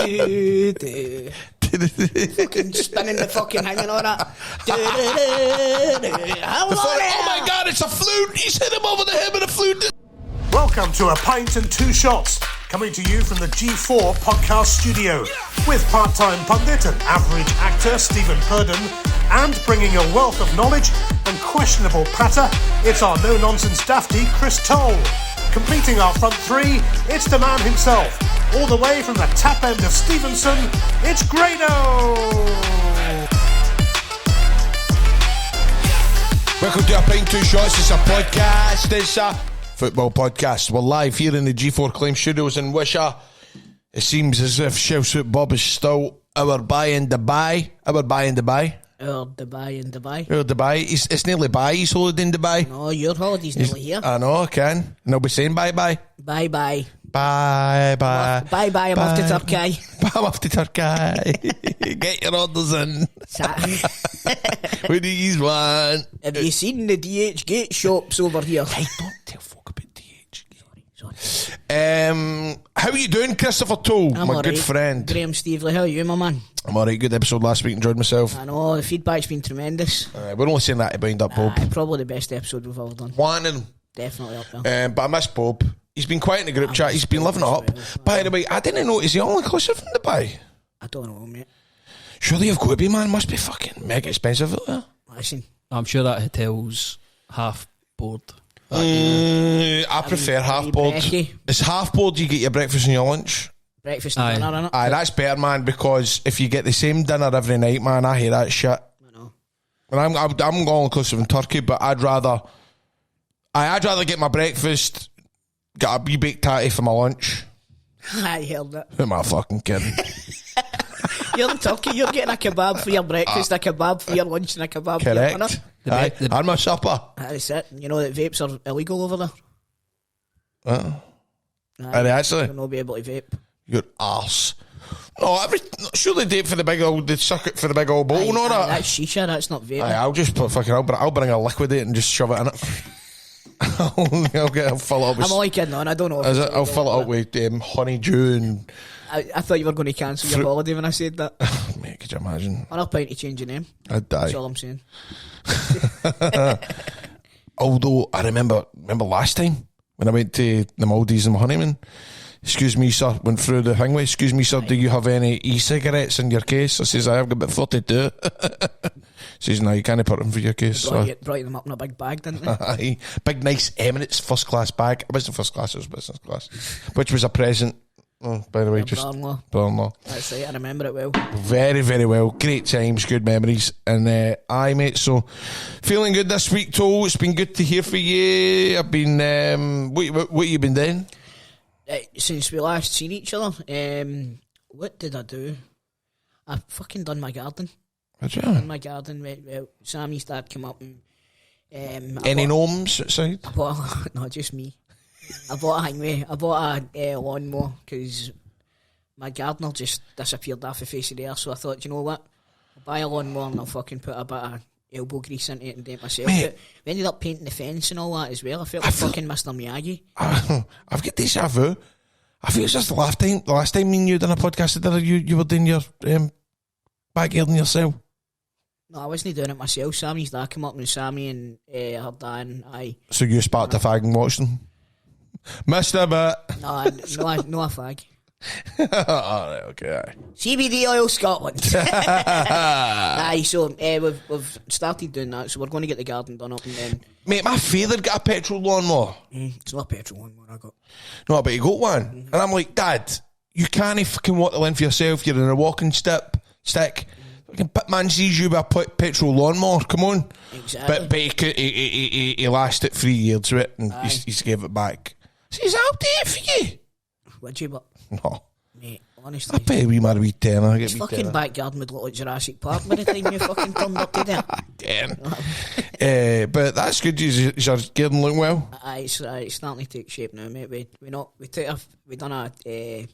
Fucking spinning the fucking hanging on that. Oh my God, it's a flute. He's hit him over the head with a flute. Welcome to A Pint and Two Shots, coming to you from the G4 podcast studio, with part-time pundit and average actor Stephen Purden, and bringing a wealth of knowledge and questionable patter, it's our no-nonsense dafty Chris Toll. Completing our front three, it's the man himself, all the way from the tap end of Stevenson, it's Grado! Welcome to A Pint and Two Shots. It's a podcast. It's a football podcast. We're live here in the G4 Claim Studios in Wishaw. It seems as if Chelsea Bob is still our buy in Dubai. Our Dubai in Dubai. Our Dubai. It's nearly bye. He's holiday in Dubai. No, your holiday's nearly here. I know, I can. And I'll be saying bye-bye. Bye-bye. Bye-bye. Bye-bye, I'm off to Turkey. I'm off to Turkey. Get your orders in. What do you want? Have you seen the DH Gate shops over here? Hey, don't tell folk about DH Gate. Sorry. How are you doing, Christopher Toll? I'm my all good right. friend. Graham Stevely, how are you, my man? I'm alright, good episode last week, enjoyed myself. I know, the feedback's been tremendous. We're only saying that to bind up Bob. Probably the best episode we've ever done. One of them. Definitely up there. But I miss Bob. He's been quiet in the group chat. He's been living it up. By the way, I didn't know, is he all inclusive in Dubai? I don't know, mate. Surely you've got to be, man. Must be fucking mega expensive out there. Listen, I'm sure that hotel's half board. I prefer half board. brekkie. It's half board, you get your breakfast and your lunch. Breakfast and dinner, innit? Aye, that's better, man, because if you get the same dinner every night, man, I hate that shit. I know. And I'm all inclusive in Turkey, but I'd rather get my breakfast, get a wee baked tatty for my lunch. I heard it. Who am I fucking kidding? You're in Turkey, you're getting a kebab for your breakfast, a kebab for your lunch, and a kebab for your dinner. Correct. Aye, and my supper. That's it. You know that vapes are illegal over there? Are they actually? You'll not be able to vape. Your arse. No, surely they suck it for the big old bowl, no? That's shisha, that's not vape. Aye, I'll just I'll bring a liquidate and just shove it in it. I'll fill it up with... I'm only kidding on, I don't know. I'll fill it up with honeydew and... I thought you were going to cancel your holiday when I said that. Mate, could you imagine? I'm not paying to change your name. I'd die. That's all I'm saying. Although, I remember last time when I went to the Maldives on my honeymoon. Excuse me, sir. Went through the thing with, excuse me, sir, do you have any e-cigarettes in your case? I says, I've got about 42. Says, no, you can't put them for your case. Brought them up in a big bag, didn't they? Aye. Big, nice Emirates first class bag. It wasn't first class, it was business class. Which was a present. Oh, by the way, just brother-in-law. That's right, I remember it well. Very, very well. Great times, good memories. And aye, mate, so feeling good this week, Toll. It's been good to hear from you. I've been, what you been doing? Since we last seen each other, what did I do? I fucking done my garden. Did you? Done my garden. Well, Sammy's dad came up and... Any gnomes outside? No, just me. I bought a lawnmower because my gardener just disappeared off the face of the earth, so I thought, you know what? I'll buy a lawnmower and I'll fucking put a bit of elbow grease into it and do it myself. But we ended up painting the fence and all that as well. I felt like fucking Mr. Miyagi. I've got deja vu. I feel it's just the last time me and you done a podcast together, you were doing your backyard in yourself. No, I wasn't doing it myself. Sammy's dad came up and Sammy and her dad and I. So you sparked a fag and watched them? Missed a bit. No a fag. Alright, okay, aye. CBD Oil Scotland. Aye, so we've started doing that, so we're going to get the garden done up and then... Mate, my father got a petrol lawnmower. It's not a petrol lawnmower I got. No, but he got one. And I'm like, Dad, you can't fucking walk the length for yourself. You're in a walking stick. Fucking pitman sees you with a petrol lawnmower. Come on. Exactly. But he lasted 3 years to it and he's gave it back. Says, I'll do it for you. Would you, but... No. Mate, honestly... I pay we might wee tenner. His fucking backyard would look like Jurassic Park by the time you fucking turned up to there. Damn. But that's good. Is your garden looking well? It's starting to take shape now, mate. We done a what do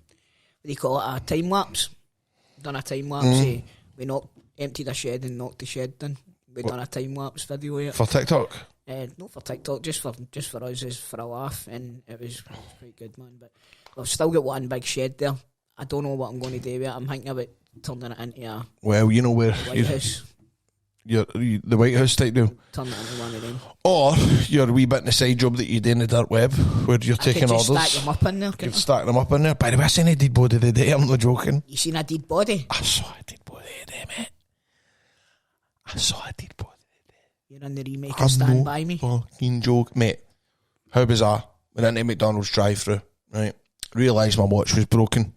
you call it? A time lapse. Done a time lapse. We emptied a shed and knocked the shed down. We done a time lapse video of it. For TikTok? Not for TikTok, just for us, as for a laugh, and it was quite good, man. But we've still got one big shed there. I don't know what I'm going to do with it. I'm thinking about turning it into a Well, you know where White House. the White House type deal. Turn it into one of them. Or you're a wee bit in the side job that you do in the dark web, where you're I could taking just orders. stack them up in there. You've couldn't I? stacked them up in there. By the way, I seen a dead body today. I'm not joking. You seen a dead body? I saw a dead body today, mate. I saw a dead body today. You're in the remake of Stand By Me. Fucking joke, mate. How bizarre. Went into McDonald's drive-through, right? Realised my watch was broken.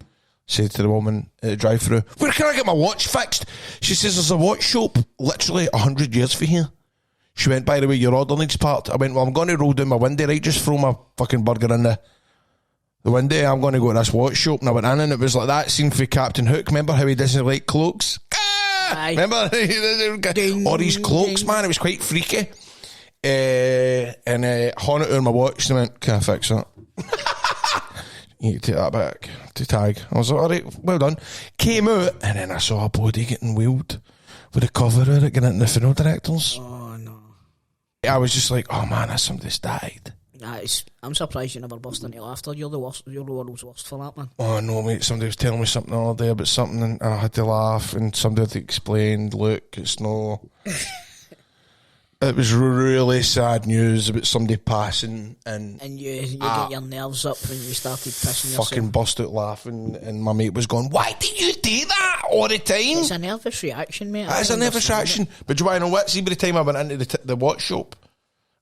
Said to the woman at the drive-through, "Where can I get my watch fixed?" She says, "There's a watch shop literally 100 years for here." She went, "By the way, your order needs part." I went, "Well, I'm going to roll down my window, right? Just throw my fucking burger in the window. I'm going to go to this watch shop." And I went in, and it was like that scene for Captain Hook. Remember how he doesn't like cloaks? Aye. Remember? Ding, All these cloaks, ding. man. It was quite freaky. And haunted her my watch, and I went, "Can I fix that?" You need to take that back to tag. I was like, alright, well done. Came out, and then I saw a body getting wheeled with a cover of it, getting into the funeral directors. Oh no. I was just like, oh man, somebody's died. I'm surprised you never burst into laughter. You're the worst. You're the world's worst for that, man. Oh no, mate, somebody was telling me something the other day about something, and I had to laugh, and somebody had to explain, look, it's no... It was really sad news about somebody passing, and you get your nerves up when you started pissing yourself. fucking bust out laughing, and my mate was going, "Why do you do that all the time?" It's a nervous reaction, mate. It's a nervous reaction. But do you want to know what? See, by the time I went into the watch shop,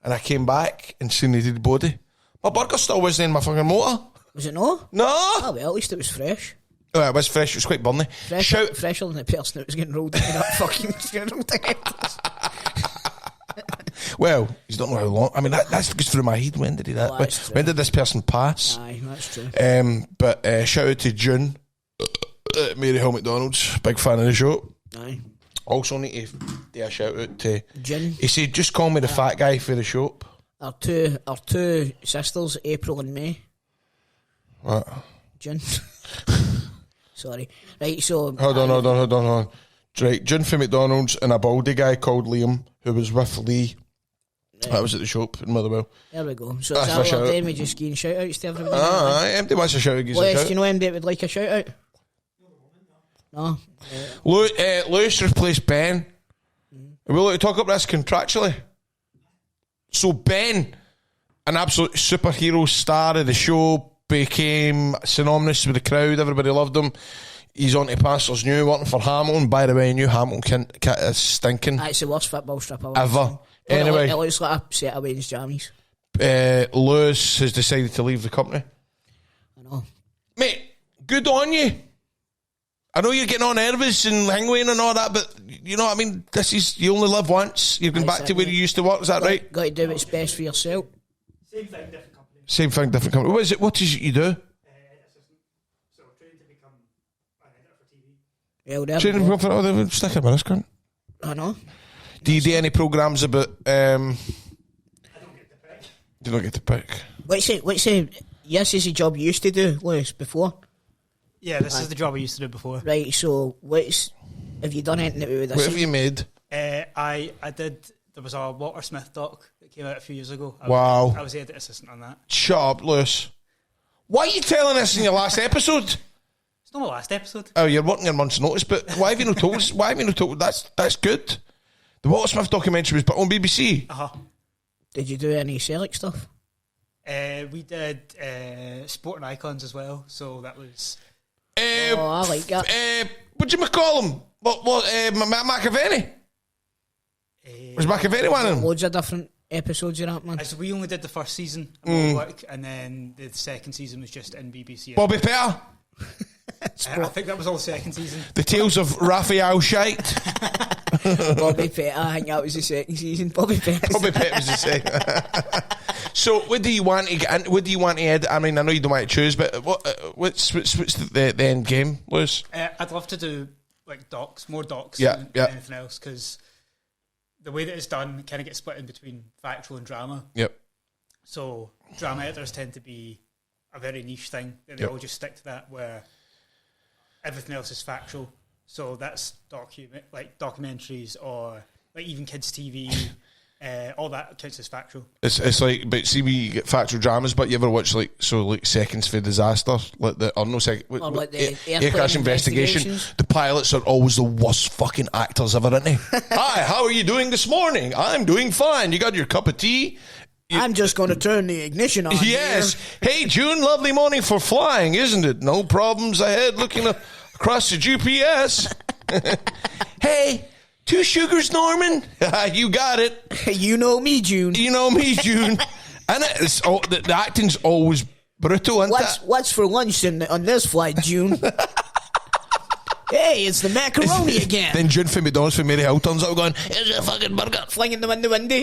and I came back and seen the dead body, my burger still wasn't in my fucking motor. Was it no? No! Oh well, at least it was fresh. Oh, it was fresh, it was quite burny. Fresher than the person that was getting rolled into that fucking funeral directors. Well, you don't know how long. I mean, that goes through my head. When did he that? Well, that's true. When did this person pass? Aye, that's true. But shout out to June at Mary Hill McDonald's. Big fan of the show. Aye. Also need to do a shout out to June. He said, "Just call me the fat guy for the shop." Our two sisters, April and May. What? June. Sorry. Right, so... Hold on. Right, June for McDonald's and a baldy guy called Liam who was with Lee. Right. That was at the shop in Motherwell. There we go. So That's it's a our shout day we just giving shout outs to everybody. Empty wants a shout out. Lewis, do you know MD that would like a shout out? No. Lewis replaced Ben. Are we allowed to talk about this contractually? So Ben, an absolute superhero star of the show, became synonymous with the crowd. Everybody loved him. He's on to Pastors New, working for Hamilton. By the way, New Hamilton kit is stinking. That's the worst football strip I've ever. seen. Anyway, it looks like a set of Wayne's jammies. Lewis has decided to leave the company. I know. Mate, good on you. I know you're getting on nervous and hanging and all that, but you know what I mean? This is, you only live once. You're going back to where you used to work, is that right? Got to do what's best for yourself. Same thing, different company. Same thing, different company. What is it? What is it you do? Assistant. So trained to become an editor for TV. Well, there Training we go. for stick in with this, cunt. I know. Do you do any programmes about... I don't get the pick. You don't get to pick. What's the... Yes, is the job you used to do, Lewis, before? Yeah, this is the job I used to do before. Right, so have you done anything with What this? have you made? I did. There was a Walter Smith doc that came out a few years ago. Wow. I was the edit assistant on that. Shut up, Lewis. Why are you telling us in your last episode? It's not my last episode. Oh, you're working your month's notice, but why have you not told us? Why have you not told us? That's good. The Walter Smith documentary was on BBC. Did you do any Celtic stuff? We did Sport and Icons as well, so that was... I like that. What do you call him? McAvenny? Was McAvenny one of them? Loads of different episodes of that, man. So we only did the first season of work, and then the second season was just in BBC. Bobby Petter? I think that was all the second season. The Tales of Raphael Shite? Bobby Petter, I think that was the second season. Bobby Petter. Bobby Petter was the second. So, what do you want to get in? What do you want to edit? I mean, I know you don't want to choose, but what's the end game, Lewis? I'd love to do like more docs than anything else, because the way that it's done kind of gets split in between factual and drama. Yep. So drama editors tend to be a very niche thing, and they all just stick to that, where everything else is factual. So that's documentaries, or like even kids TV. All that counts as factual. It's like, but see, we get factual dramas, but you ever watch like Seconds for Disaster, like the or like the air crash investigation? The pilots are always the worst fucking actors ever, aren't they? Hi, how are you doing this morning? I'm doing fine. You got your cup of tea? I'm just going to turn the ignition on. Yes. Here. Hey, June, lovely morning for flying, isn't it? No problems ahead. Looking across the GPS. Hey. 2 sugars, Norman. You got it. You know me, June. You know me, June. And it's the acting's always brutal, isn't it? What's for lunch on this flight, June? Hey, it's the macaroni again. Then June from McDonald's for Mary Hill turns up going, here's your fucking burger. Flinging them in the window.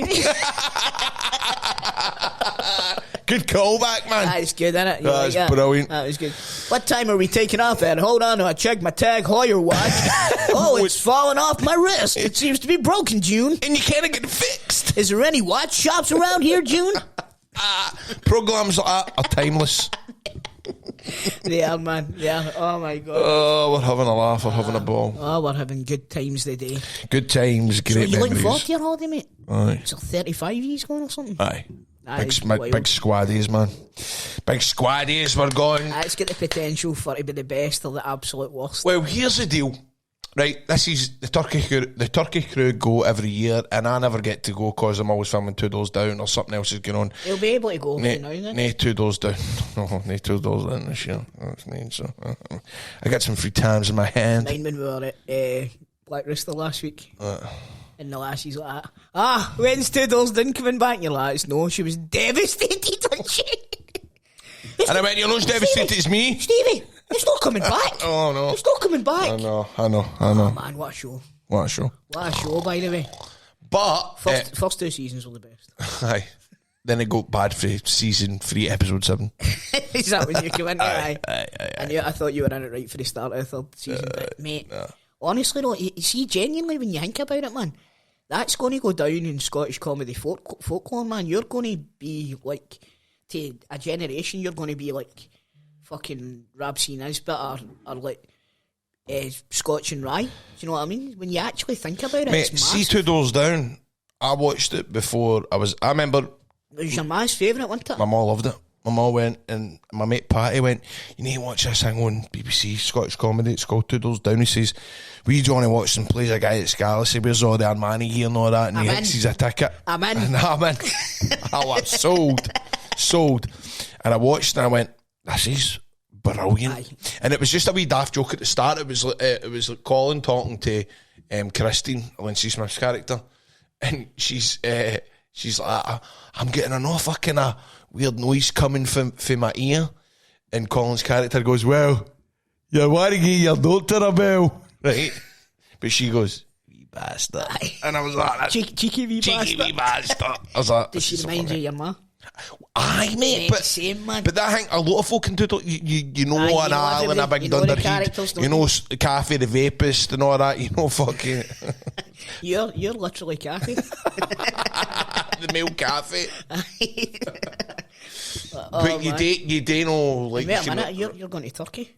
Good callback, man. That's good, isn't it? That's brilliant. That was good. What time are we taking off at? Hold on, I check my Tag Heuer watch. Oh, it's falling off my wrist. It seems to be broken, June. And you can't get it fixed. Is there any watch shops around here, June? Programs like that are timeless. Yeah, man. Yeah. Oh, my God. Oh, we're having a laugh. We're having a ball. Oh, we're having good times today. Good times, great memories. So you looking forward to your holiday, mate? Aye. Is there 35 years going or something? Aye. Big squaddies, man. Big squaddies, we're going. It's got the potential for it to be the best or the absolute worst. Well, here's the deal. Right, this is the Turkey crew go every year, and I never get to go because I'm always filming 2 doors down or something else is going on. He'll be able to go now then. Nay, 2 doors down. No, nay, 2 doors down this year. That's mean, so I got some free times in my hand. Mine when we were at Black Rooster last week. And the lassie's like, when's 2 doors down coming back? And you're like, no, she was devastated, wasn't she? And I went, you're not as devastated as me? Stevie, it's not coming back. Oh, no. It's not coming back. I know. Oh, man, what a show. What a show, by the way. But first 2 seasons were the best. Aye. Then it got bad for season 3, episode 7. Is that when you came in? Aye. I thought you were in it right for the start of the 3rd season. But, mate, honestly, though, you see, genuinely, when you think about it, man, that's going to go down in Scottish comedy folklore, man. You're going to be, like, to a generation, you're going to be, like, fucking Rab C. Nisbet or like, Scotch and Rye. Do you know what I mean? When you actually think about it, mate, it's see 2 doors down, I watched it before. I remember... It was your ma's favourite, wasn't it? My mum loved it. My mum went, and my mate Patty went, you need to watch this thing on BBC, Scottish comedy, it's called 2 Doors Down. He says, we do want to watch some plays a guy at Scala, say, where's all the Armani gear and all that, and he hits a ticket. I'm in. And I'm in. I was sold. And I watched and I went, this is brilliant. Aye. And it was just a wee daft joke at the start. It was like Colin talking to Christine, Lindsay Smith's character, and she's like, I'm getting an awful kind of weird noise coming from my ear. And Colin's character goes, well, you're worrying your daughter a bell, right? But she goes, wee bastard. Aye. And I was like, cheeky wee bastard. I was like, does she remind you of your ma? Aye, mate, but same, man. But that thing, a lot of folk can do. You know an Al and a big Dunderhead. You know Cafe the Vapist and all that. You know fucking. You're literally Cafe. The male Cafe. But you do know, like. Wait a minute, you're going to Turkey.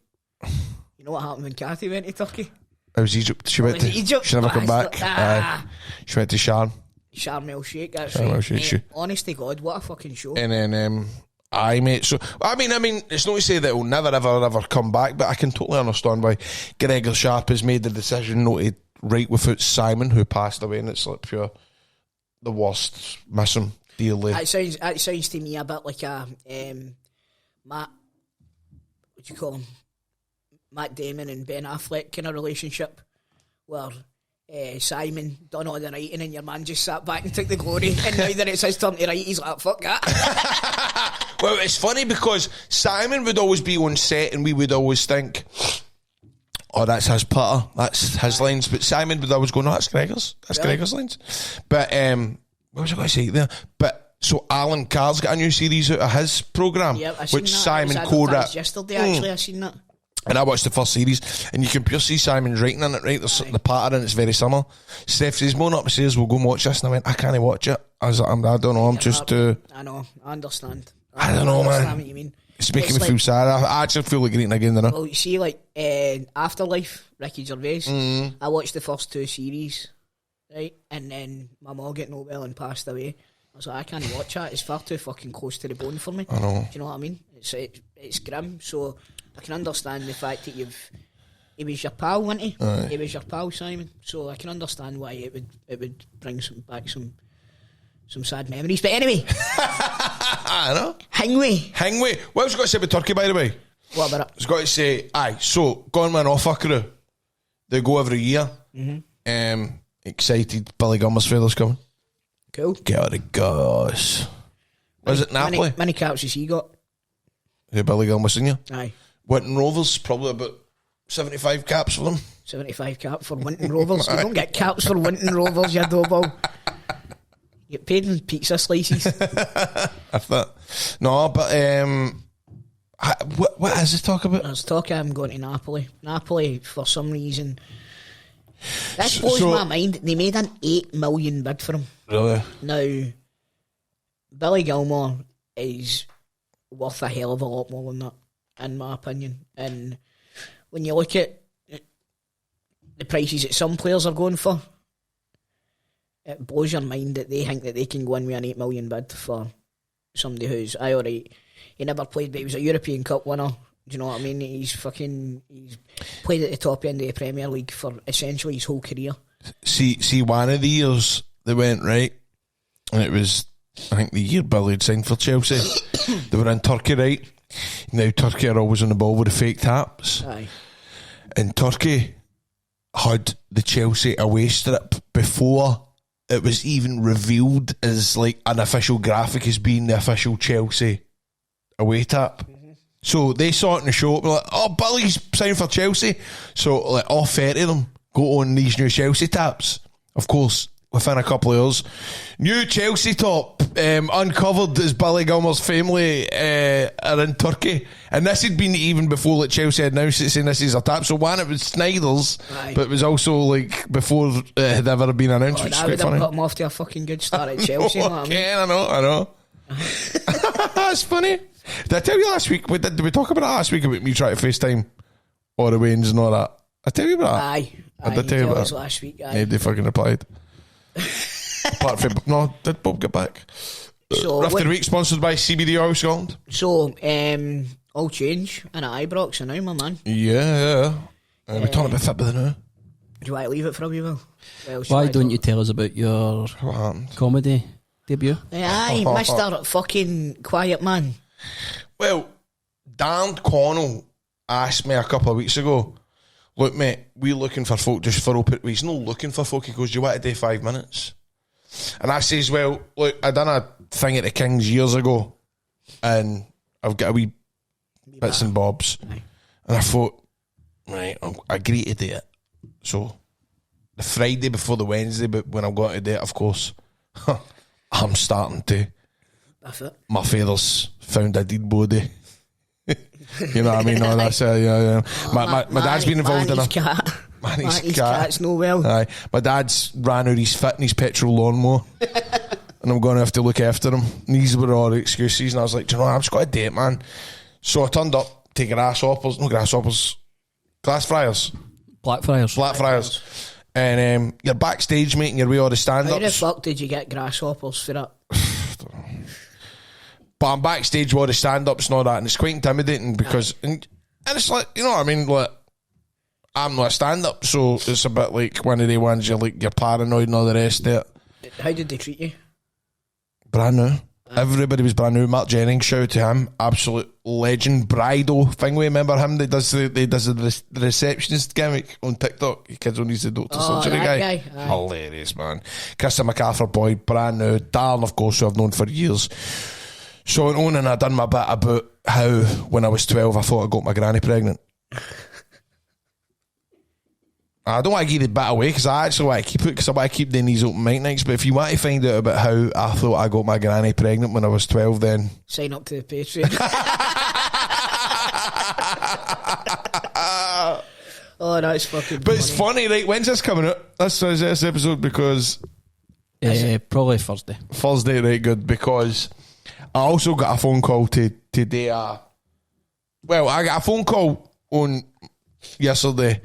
You know what happened when Cathy went to Turkey? It was Egypt. She went to Egypt. She never come back. She went to Sharm El Sheikh. That's Sharm El right. Sheikh. Honest to God, what a fucking show. And then, aye, mate. So I mean, it's not to say that it'll never, ever come back, but I can totally understand why Gregor Sharp has made the decision not to write without Simon, who passed away, and it's like pure the worst. Miss him dearly. It sounds to me a bit like a Matt. What do you call him? Matt Damon and Ben Affleck kind of relationship, where Simon done all the writing and your man just sat back and took the glory, and now that it's his turn to write, he's like, fuck that. Well, it's funny because Simon would always be on set and we would always think, oh, that's his putter, that's his lines, but Simon would always go, no, that's Gregor's lines. But what was I going to say there? But so Alan Carr's got a new series out of his programme, which Simon co-wrote yesterday. Actually, I seen that. And I watched the first series, and you can pure see Simon's writing in it, right? There's the pattern, it's very similar. Steph says, "Moan up and says, we'll go and watch this." And I went, I can't watch it. I was like, I don't know, I'm just I know, I understand. I don't know, man. What you mean. It's making me feel sad. I actually feel like eating again, Well, you see, like, Afterlife, Ricky Gervais, I watched the first 2 series, right? And then my mum getting no well and passed away. I was like, I can't watch that. It's far too fucking close to the bone for me. I know. Do you know what I mean? It's grim. So I can understand the fact that he was your pal, wasn't he? Aye. He was your pal, Simon. So I can understand why it would bring back some sad memories. But anyway, I know. Hangway. What else you got to say about Turkey, by the way? What about it? It's got to say, so Gone Man Offer Crew, they go every year. Excited, Billy Gilmour's feathers coming. Cool. Get out of gosh. Was it Napoli? Many caps has he got? Who, Billy Gilmour Senior? Aye. Winton Rovers, probably about 75 caps for them. 75 caps for Winton Rovers. You don't get caps for Winton Rovers, you doughball. You get paid in pizza slices. If that. No, but what is the talk about? There's talk of him going to Napoli. Napoli, for some reason. This blows my mind. They made an 8 million bid for him. Really? Now, Billy Gilmour is worth a hell of a lot more than that, in my opinion. And when you look at the prices that some players are going for, it blows your mind that they think that they can go in with an 8 million bid for somebody who's, alright, he never played, but he was a European Cup winner. Do you know what I mean? He's played at the top end of the Premier League for essentially his whole career. See, one of the years they went, right, and it was, I think, the year Billy had signed for Chelsea. They were in Turkey, right? Now Turkey are always on the ball with the fake taps. Aye. And Turkey had the Chelsea away strip before it was even revealed as like an official graphic as being the official Chelsea away tap. So they saw it in the show, like, oh, Billy's signed for Chelsea. So like all 30 of them go on these new Chelsea taps. Of course, within a couple of years, new Chelsea top uncovered as Billy Gilmour's family are in Turkey. And this had been even before like Chelsea had announced it, saying this is a tap. So one, it was Snyder's, but it was also like before it had ever been announced, which is I quite would have funny. put him off to a fucking good start at Chelsea. You know what I mean? Okay, I know. That's funny. Did I tell you last week? Did we talk about it last week about me trying to FaceTime all the Waynes and all that? I tell you about that. Aye. I did tell you about it last week. Aye. Nobody fucking replied. Apart from did Bob get back? So After the week, sponsored by CBD Oil Scotland. So, all change and at Ibrox now, my man. Yeah. We're talking about fit with the now. Do you want to leave it for a wee while? Why don't you tell us about your What happened? comedy debut? Aye, Mr. fucking Quiet Man. Well, Dan Connell asked me a couple of weeks ago, look, mate, we're looking for folk just for open. He's not looking for folk. He goes, do you want to do 5 minutes? And I says, well, look, I done a thing at the Kings years ago, and I've got a wee bits and bobs. Aye. And I thought, right, I agree to do it. So, the Friday before the Wednesday, but when I'm going to do it, of course, I'm starting to. That's it. My feathers found a dead body. You know what I mean? No, that's yeah. My dad's been involved in a cat. Manny's cat. Cat's no well. Aye, my dad's ran out his fit in his petrol lawnmower, and I'm going to have to look after him. And these were all the excuses, and I was like, do you know what? I've just got a date, man. So I turned up to glass fryers, Blackfriars, and you're backstage, mate, and you're with all the stand-ups. How the fuck did you get grasshoppers for that? But I'm backstage with all the stand-ups and all that, and it's quite intimidating because, and it's like, you know what I mean, like, I'm not a stand-up, so it's a bit like one of the ones you're paranoid and all the rest of it. How did they treat you? Brand new. Everybody was brand new. Mark Jennings, shout out to him, absolute legend. Brido thing, we remember him? They does the receptionist gimmick on TikTok. Your kids on he's the doctor surgery guy. Hilarious, man. Krista MacArthur boy, brand new. Darren, of course, who I've known for years. So I went on and I done my bit about how when I was 12 I thought I got my granny pregnant. I don't want to give the bit away because I actually want to keep it because I want to keep doing these open mic nights. But if you want to find out about how I thought I got my granny pregnant when I was 12, then sign up to the Patreon. Oh, that's fucking. But it's funny, right? When's this coming out? This episode because probably Thursday. Thursday, right? Good, because I also got a phone call today. Well, I got a phone call on yesterday.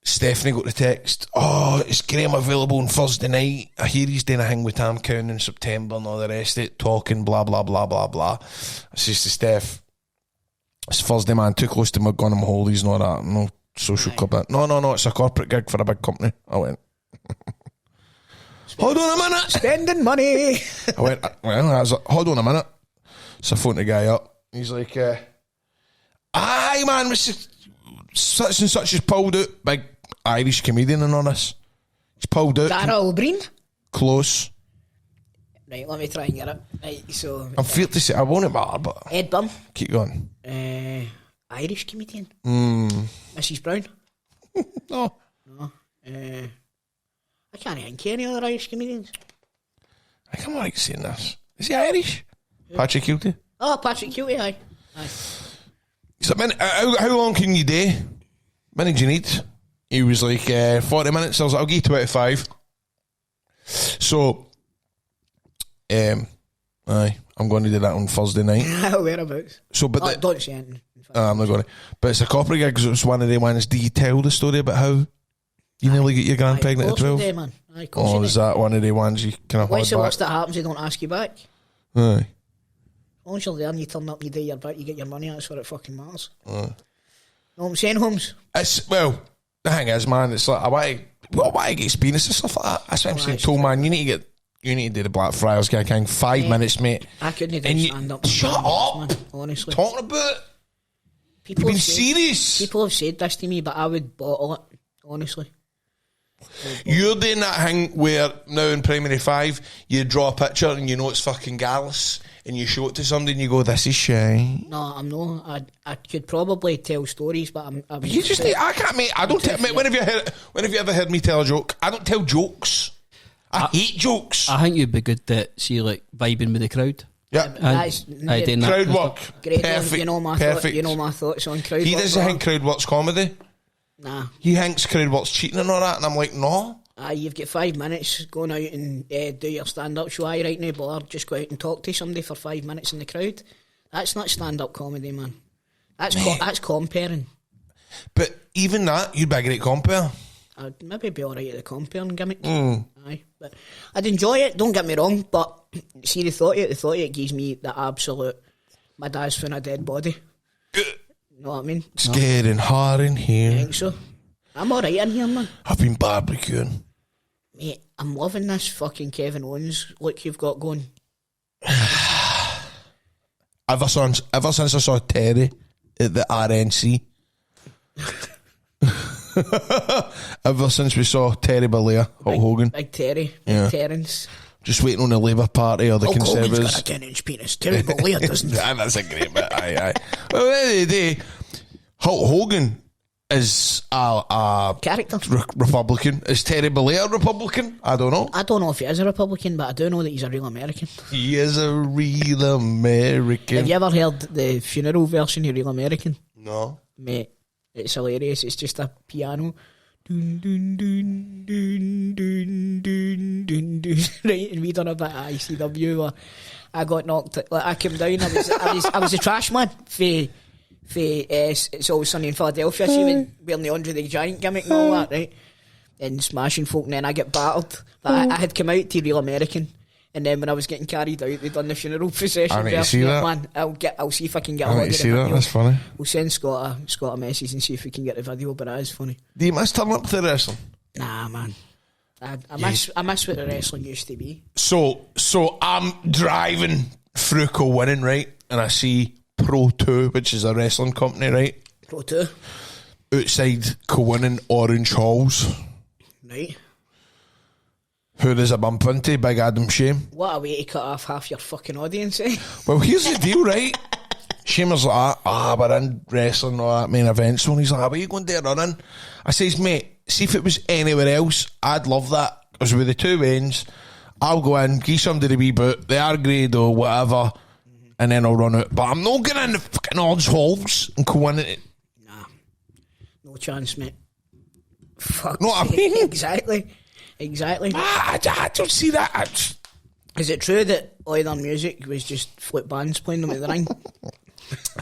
Stephanie got the text, oh, is Graham available on Thursday night? I hear he's doing a thing with Tam Cowan in September and all the rest of it, talking blah, blah, blah, blah, blah. I says to Steph, it's Thursday, man, too close to McGonagall holidays and all that, no social club. No, it's a corporate gig for a big company. I went, hold on a minute. Spending money. I went, well, I was like, hold on a minute. So I phoned the guy up. He's like, aye, man, such and such has pulled out. Big Irish comedian and all this. He's pulled out. Dara O'Brien? Close. Right, let me try and get it. Right, so... I'm feared to say, I won't matter, but... Ed Bum. Keep going. Irish comedian. Mrs. Brown. No. I can't think of any other Irish comedians. I think I'm alright saying this. Is he Irish? Yeah. Patrick Kilty? Oh, Patrick Kilty, aye. So, how long can you do? How many do you need? He was like 40 minutes. I was like, I'll give you 25. So, aye, I'm going to do that on Thursday night. Whereabouts? So, but don't say anything. I'm not going to. But it's a corporate gig because it's one of the ones. Do you tell the story about how you nearly get your grand pregnant at 12? Day, man. Aye, or is that one of the ones you kind of hold once the back? worst that happens, they don't ask you back. Aye. Once you're there and you turn up, you do your bit, you get your money, that's what it fucking matters. Know what I'm saying, Holmes? Well, the thing is, man, it's like, I want to get experience and stuff like that. That's what I'm saying. Told man, you need to do the Blackfriars gig in 5 minutes, mate. I couldn't do stand up. Shut up, man, honestly. Talking about people you've been serious. People have said this to me, but I would bottle it, honestly. You're doing that thing where now in primary 5 you draw a picture and you know it's fucking gallus and you show it to somebody and you go, this is shy. No, I'm not. I could probably tell stories, but I'm you just I can't, mate. I don't tell, mate. When have you ever heard me tell a joke? I don't tell jokes. I hate jokes. I think you'd be good at, see, like, vibing with the crowd. Yeah. Crowd work. Great. Perfect. You know my thoughts on crowd work. He doesn't think crowd work's comedy. Nah. He thinks crowd work's cheating and all that, and I'm like, no. You've got 5 minutes going out and do your stand-up show. Right now, bored. Just go out and talk to somebody for 5 minutes in the crowd. That's not stand-up comedy, man. That's comparing. But even that, you'd be a great compare. I'd maybe be alright at the comparing gimmick. Aye, but I'd enjoy it, don't get me wrong, but see the thought of it gives me the absolute, my dad's found a dead body. You know what I mean? It's getting hard in here. I think so. I'm alright in here, man. I've been barbecuing. Mate, I'm loving this fucking Kevin Owens look you've got going. Ever since I saw Terry at the RNC. Ever since we saw Terry Bollea, Hulk Hogan. Big Terry, Big Terence. Just waiting on the Labour Party or the Conservatives. Hogan's got a 10-inch penis. Terry Bollea doesn't. That's a great bit. Aye. Well, at the end of the day, Hulk Hogan is a character. Republican. Is Terry Bollea a Republican? I don't know. I don't know if he is a Republican, but I do know that he's a real American. He is a real American. Have you ever heard the funeral version of Real American? No. Mate, it's hilarious. It's just a piano. Dun, dun, dun, dun, dun, dun, dun, dun. Right, and we done a bit of ICW where I got knocked. Like, I came down. I was a trash man for It's Always Sunny in Philadelphia. See, when wearing the Andre the Giant gimmick and all that, right? And smashing folk, and then I get battered. But I had come out to Real American. And then when I was getting carried out, they done the funeral procession. I need to see that. Man, I'll see if I can get a I hold need of to see the that. video. That's funny. We'll send Scott a message and see if we can get the video, but it is funny. Do you miss turning up to the wrestling? Nah, man. I miss what the wrestling used to be. So I'm driving through Co-Winning, right? And I see Pro 2, which is a wrestling company, right? Pro 2. Outside Co-Winning Orange Halls. Right. Who there's a bump into, Big Adam Shame. What a way to cut off half your fucking audience, eh? Well, here's the deal, right? Shamer's like, we're in wrestling or that main event. So he's like, where are you going to running? I says, mate, see if it was anywhere else, I'd love that. Because with the two ends, I'll go in, give somebody a wee boot, they are grade or whatever, and then I'll run out. But I'm not getting in the fucking Orange Halls and go in it. Nah. No chance, mate. Fuck. Know what I mean? Exactly. I don't see that. Is it true that all their music was just flip bands playing them at the ring?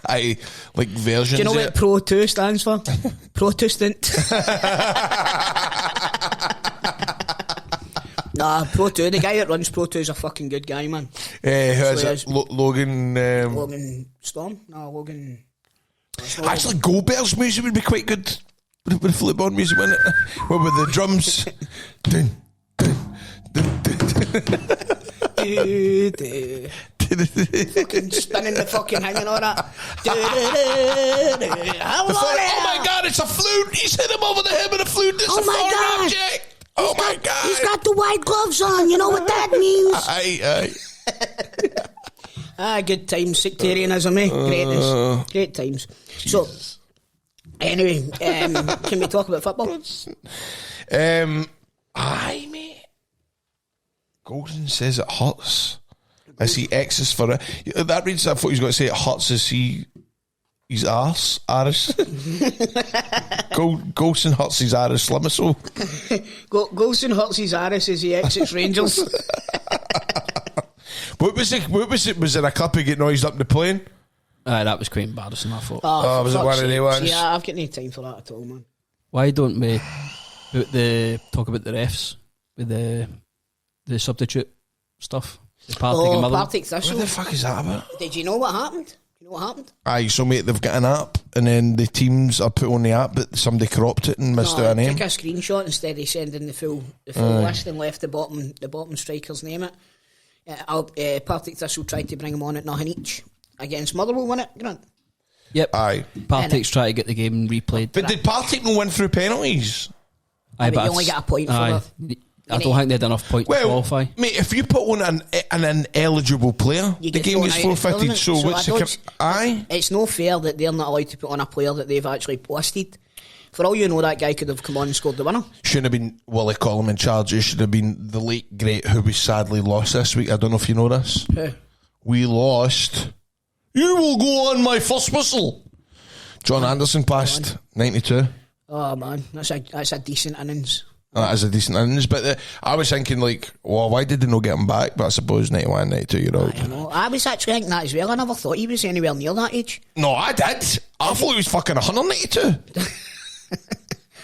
I like versions. Do you know of what it. Pro 2 stands for? Protestant. Nah, Pro 2, the guy that runs Pro 2 is a fucking good guy, man. Who is So it? Logan. Logan Storm? No, Logan... Actually, Go Bears music would be quite good. With flip-on music, wouldn't it? Well, with the drums. Dun, dun, dun, dun, fucking spinning the fucking thing and all that. Oh my god, it's a flute! He's hit him over the head with a flute. It's Oh a my foreign God. object. Oh my god! He's got the white gloves on, you know what that means? Aye. Good times, sectarianism, eh? Great times. So, anyway, can we talk about football? Aye, mate. Golden says it hurts. As he X's for it. That reads, I thought he was going to say it hurts as his arse. Golson hurts his arse, Slimaso. Golson hurts his arse as he exits Rangers. What was it? Was it a clip of getting noised up in the plane? That was quite embarrassing, I thought. Oh, was it one of the ones? Yeah, I've got no time for that at all, man. Why don't we talk about the refs with the substitute stuff? The Partick and Motherwell? Partick Thistle. What the fuck is that about? Did you know what happened? You know what happened? Aye, so mate, they've got an app, and then the teams are put on the app, but somebody cropped it and missed out a name. Took a screenshot instead of sending the full list and left the bottom striker's name it. Partick Thistle tried to bring him on at nothing each against Motherwell, wasn't it, Grant? Yep. Aye. Partick's trying to get the game replayed. But did Partick not win through penalties? Aye, but you only get a point for that. I don't think they had enough points to qualify. Mate, if you put on an ineligible player, You the get game thrown gets out of the forfeited. tournament. So So what's I the... don't- Aye? It's no fair that they're not allowed to put on a player that they've actually listed. For all you know, that guy could have come on and scored the winner. Shouldn't have been Willie Collum in charge. It should have been the late great who we sadly lost this week. I don't know if you know this. Who? We lost. You will go on my first whistle. John Anderson passed 92. Oh man, that's a decent innings. That is a decent innings, but I was thinking like, well, why did they not get him back? But I suppose 91, 92 year old. I know. I was actually thinking that as well. I never thought he was anywhere near that age. No, I did. I thought he was fucking 192.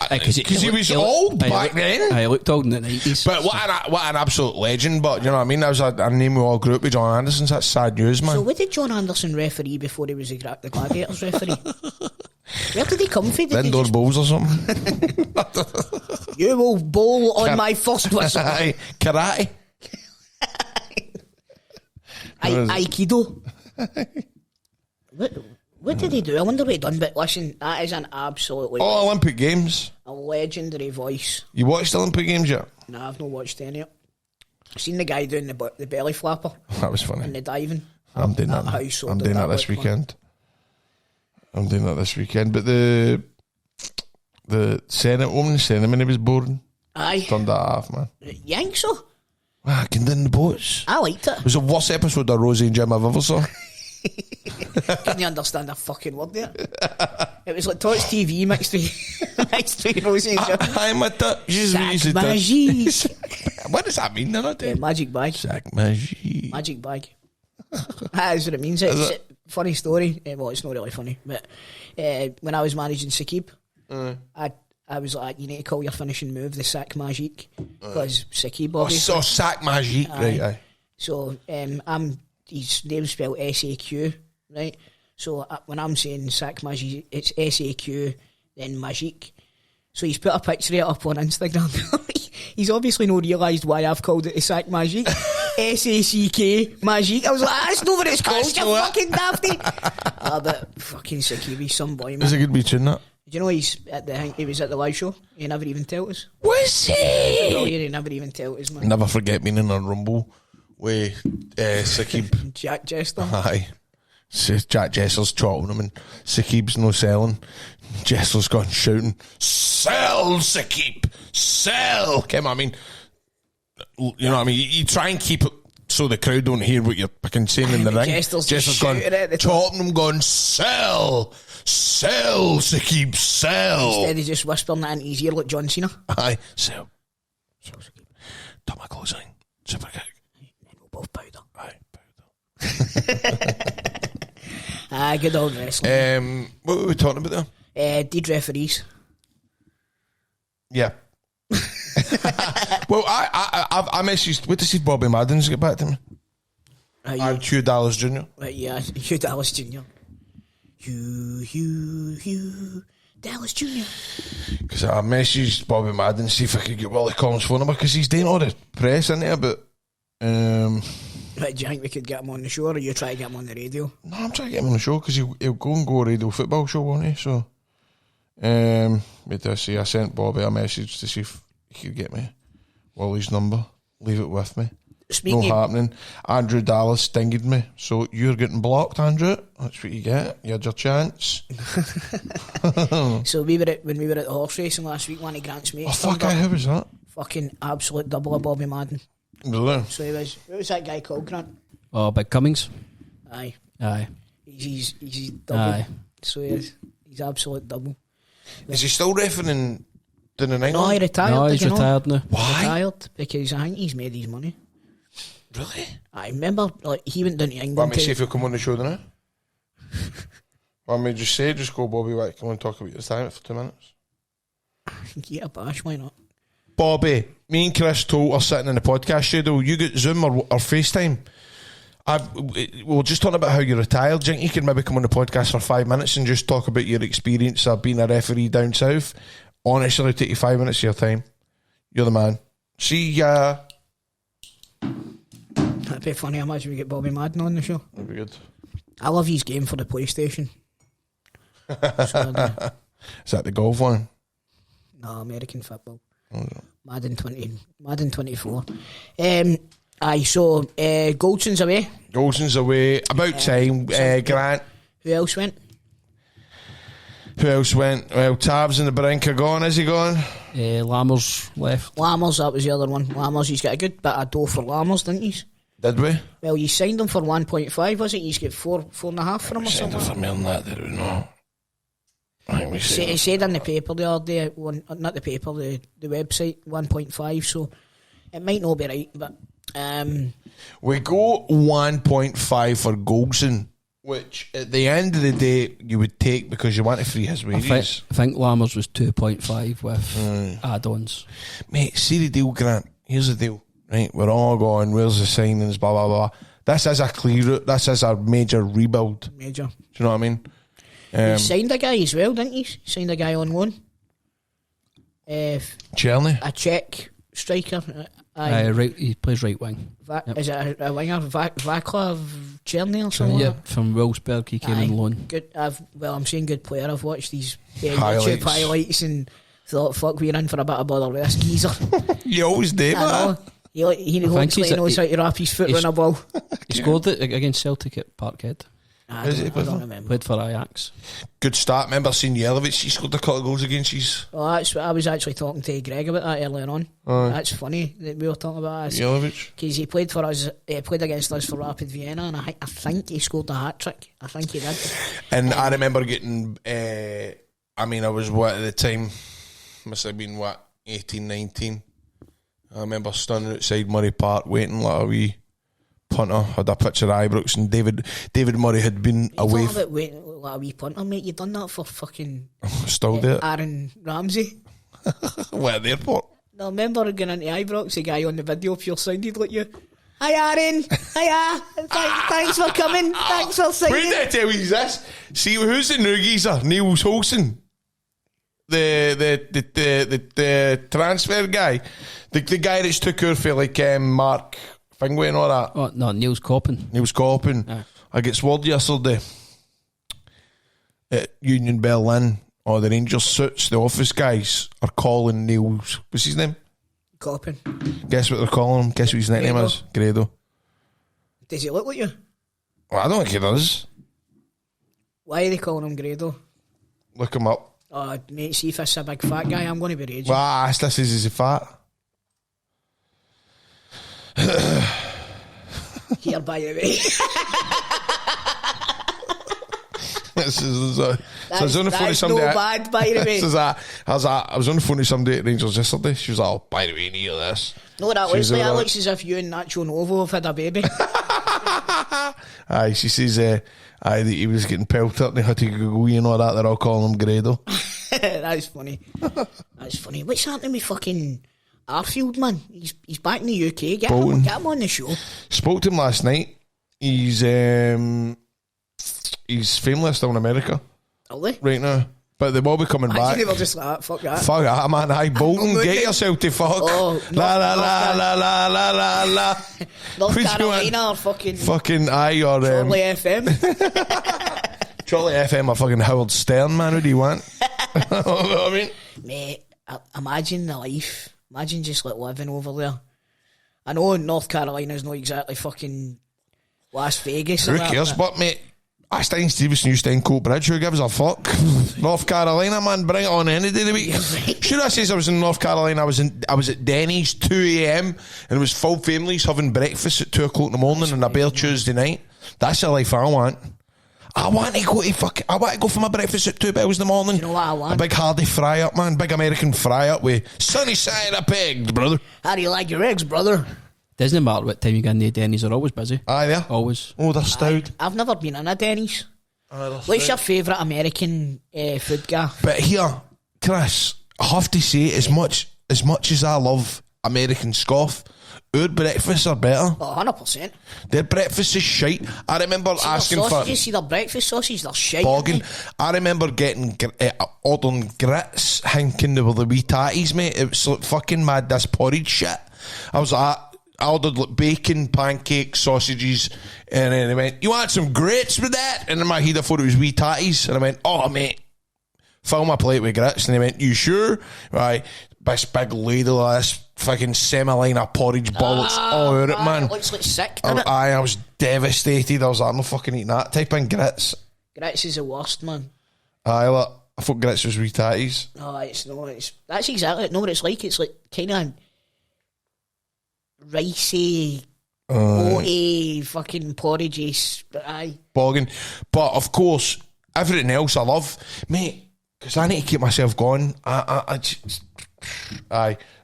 Because he was old back then. I looked old in the 90s. But what an absolute legend. But you know what I mean? That was a name we all grew up with, John Anderson's. That's sad news, man. So what did John Anderson referee before he was the Gladiators referee? Where did he come from? Indoor bowls or something. You will bowl on my first whistle. Aye, karate. Aikido. What did he do? I wonder what he done. But listen, that is an absolutely Olympic Games. a legendary voice. You watched the Olympic Games yet? No, I've not watched any of it. I've seen the guy doing the belly flapper That was funny. and the diving. I'm doing that. house I'm doing that this looked fun. weekend. I'm doing that this weekend. But the Senate woman, ceremony was boring. Aye. Turned that off, man. You think so? I can do the boats. I liked it. It was the worst episode of Rosie and Jim I've ever saw. Couldn't you understand a fucking word there? It was like Touch TV mixed with Rosie and Jim. I'm a Sac magie. What does that mean then? Magic bag. Sac magie. Magic bag. That is what it means. It's a funny story. Well, it's not really funny, but when I was managing Sakib, I was like, you need to call your finishing move the Sac Magique, because Sakib obviously. Oh, Sac Magique, right? Aye. So his name's spelled S-A-Q, right? So when I'm saying Sac Magique, it's S-A-Q, then Magique. So he's put a picture of it up on Instagram. He's obviously not realised why I've called it a Sac Magique. S-A-C-K Magique. I was like, that's not what it's called, you fucking dafty. But fucking Sakib, he's some boy, man. Is it good to be tuned up? Do you know he was at the live show? He never even told us. Was he? He never even told us, man. Never forget being in a rumble with Sakib. Jack Jester. Aye. So Jack Jesser's trotting him and Sakib's no selling. Jesser's gone shouting, "Sell, Sakib! Sell!" Kim, I mean, you know what I mean? You try and keep it so the crowd don't hear what you're fucking saying in the ring. Jester's gone, shouting at the trotting him, going, "Sell! Sell, Sakib, sell!" Instead of just whispering that into his ear like John Cena. Aye, sell. Sell, Sakib. Top my closing. Super kick. Then we'll both powder. Aye, powder. Good old wrestling. What were we talking about there? Deed referees. Yeah. Well, I messaged. What to see Bobby Madden's get back to me? And Hugh Dallas Jr. Yeah, Hugh Dallas Jr. Hugh Dallas Jr. Because I messaged Bobby Madden to see if I could get Willie Collins' phone number because he's doing all the press in there. But Right, do you think we could get him on the show, or you try to get him on the radio? no, I'm trying to get him on the show because he'll go and go a radio football show, won't he? So, what did I say? I sent Bobby a message to see if he could get me Willie's number. Leave it with me. Speaking No happening. Andrew Dallas stinged me. So you're getting blocked, Andrew. That's what you get. You had your chance. So when we were at the horse racing last week, one of Grant's mates. Oh, fuck, how was that? Fucking absolute double of Bobby Madden. Really? So he was. What was that guy called, Grant? Oh, Big Cummings. Aye. Aye. He's double. Aye. So he is. He's absolute double. Is he still refereeing the night? No, he retired. No, did he's you know? retired now. Why? Retired because I think he's made his money. Really? I remember, like, he went down to England. Want me to see if he'll come on the show tonight? Want me to just go, Bobby, right, come on, talk about your time for 2 minutes. Get a bash, why not? Bobby, me and Chris Toll are sitting in the podcast studio. You get Zoom or FaceTime. We'll just talk about how you retired. Do you think you can maybe come on the podcast for 5 minutes and just talk about your experience of being a referee down south? Honestly, it'll take you 5 minutes of your time. You're the man. See ya. That'd be funny. I imagine we get Bobby Madden on the show. That'd be good. I love his game for the PlayStation. So, Is that the golf one? no, American football. Oh, Madden 24. Aye, so Goldson's away. Golson's away. About time. Grant. Who else went? Who else went? Well, Tabs and the brink are gone. Is he gone? Lammers left. Lammers, that was the other one. Lammers, he's got a good bit of dough for Lammers, didn't he? Did we? Well, you signed him for 1.5, was it? He's got 4.5 for him or Signed something. him for more than that, did we not? I think we He said. said in the paper the other day, not the paper, the website, 1.5, so it might not be right, but We go 1.5 for Golson, which at the end of the day you would take because you want to free his wages. I think Lammers was 2.5 with add-ons. Mate, see the deal, Grant. Here's the deal, right? We're all going, where's the signings, blah, blah, blah. This is a clear, this is a major rebuild. major. Do you know what I mean? He signed a guy as well, didn't he? Signed a guy on loan. Cherny? A Czech striker. Right, he plays right wing. Is it a winger? Vaclav Cherny or something? Yeah, like that? from Wolfsburg, he came Aye. in loan. Good. I'm saying good player. I've watched these Highlights. YouTube highlights and thought, fuck, we're in for a bit of bother with this geezer. You always do, I man. know. He knows how to wrap his foot he's- around a ball. He scored it against Celtic at Parkhead. I Is it? don't remember. Played for Ajax. Good start. Remember seeing Jelic? He scored a couple of goals against his Oh, that's what I was actually talking to Greg about that earlier on. That's funny that we were talking about that. Jelic. Because he played for us, played against us for Rapid Vienna, and I think he scored a hat trick. I think he did. And I remember getting, I was what at the time, must have been 18, 19. I remember standing outside Murray Park waiting like a wee punter, had a picture of Ibrox, and David Murray had been away. Talking about waiting like a wee punter, mate. You done that for fucking Still do it. Aaron Ramsey. What, at the airport? No, remember going into Ibrox, the guy on the video pure sounded like you. Hi Aaron, hiya. Thanks for coming. Thanks for Wait, signing. did I tell you this? See, who's the new geezer? Niels Holson. The transfer guy. The guy that's took over for like Mark Fingway and all that. Oh, no, Niels Coppin. Niels Coppin. Aye. I get word yesterday at Union Berlin, the Rangers suits, the office guys are calling Niels. What's his name? Coppin. Guess what they're calling him? Guess what his nickname Grado. is? Grado. Does he look like you? Well, I don't think he does. Why are they calling him Grado? Look him up. Oh, mate, see if this is a big fat guy, I'm going to be raging. Well, I asked this, is he fat? Here, by the way. This is so I was on the phone to That's somebody. no bad, by the way. This is I was on the phone to somebody at Rangers yesterday. She was like, "Oh, by the way, you hear this?" No, that She's looks like, all that right. looks as if you and Nacho Novo have had a baby. Aye, she says, that he was getting pelted and he had to go and all that. They're all calling him Grado. That's funny. That's funny. What's happening with fucking Arfield, man? He's back in the UK. Get him on the show. Spoke to him last night. He's family still in America. Really? Right now. But they will be coming back. They were just like, fuck that. Fuck that, man. Aye, Bolton, get yourself to fuck. Oh, la la la la la la la la. North Carolina or fucking aye, or Charlie FM. Charlie FM or fucking Howard Stern, man. Who do you want? You know what I mean? Mate, imagine the life. Imagine just like living over there. I know North Carolina's not exactly fucking Las Vegas. Who cares? But mate, Stein Stevenson used to in Coat Bridge. Who gives a fuck? North Carolina, man, bring it on any day of the week. Sure, I says I was in North Carolina. I was at Denny's 2 a.m. and it was full families having breakfast at 2 o'clock in the morning on a bare Tuesday night. That's the life I want. I want to go for my breakfast at 2 bells in the morning. Do you know what I want? A big hardy fry up, man. Big American fry up with sunny side of eggs, brother. How do you like your eggs, brother? Doesn't matter what time you get in the Denny's, they're always busy. Aye, yeah. Always. Oh, they're stout. I've never been in a Denny's. What's your favourite American food guy? But here, Chris, I have to say, as much as I love American scoff, our breakfasts are better. Oh, 100%. Their breakfast is shite. I remember asking for... You see their breakfast sausage, they're shite. Bogging. I remember ordering grits, thinking they were the wee tatties, mate. It was like fucking mad, this porridge shit. I was like... I ordered like bacon, pancakes, sausages, and then they went, "You want some grits with that?" And in my head I thought it was wee tatties, and I went, "Oh mate, fill my plate with grits." And they went, "You sure?" Right, this big ladle of this fucking semi-line of porridge bollocks all over it, man. It looks like sick, doesn't it? I was devastated. I was like, I'm not fucking eating that. Type in grits. Grits is the worst, man. I thought grits was wee tatties. No, it's not. That's exactly it. No, what it's like. It's like kind of ricey, oaty, fucking porridge, but aye. Bogging. But of course, everything else I love, mate, because I need to keep myself going. I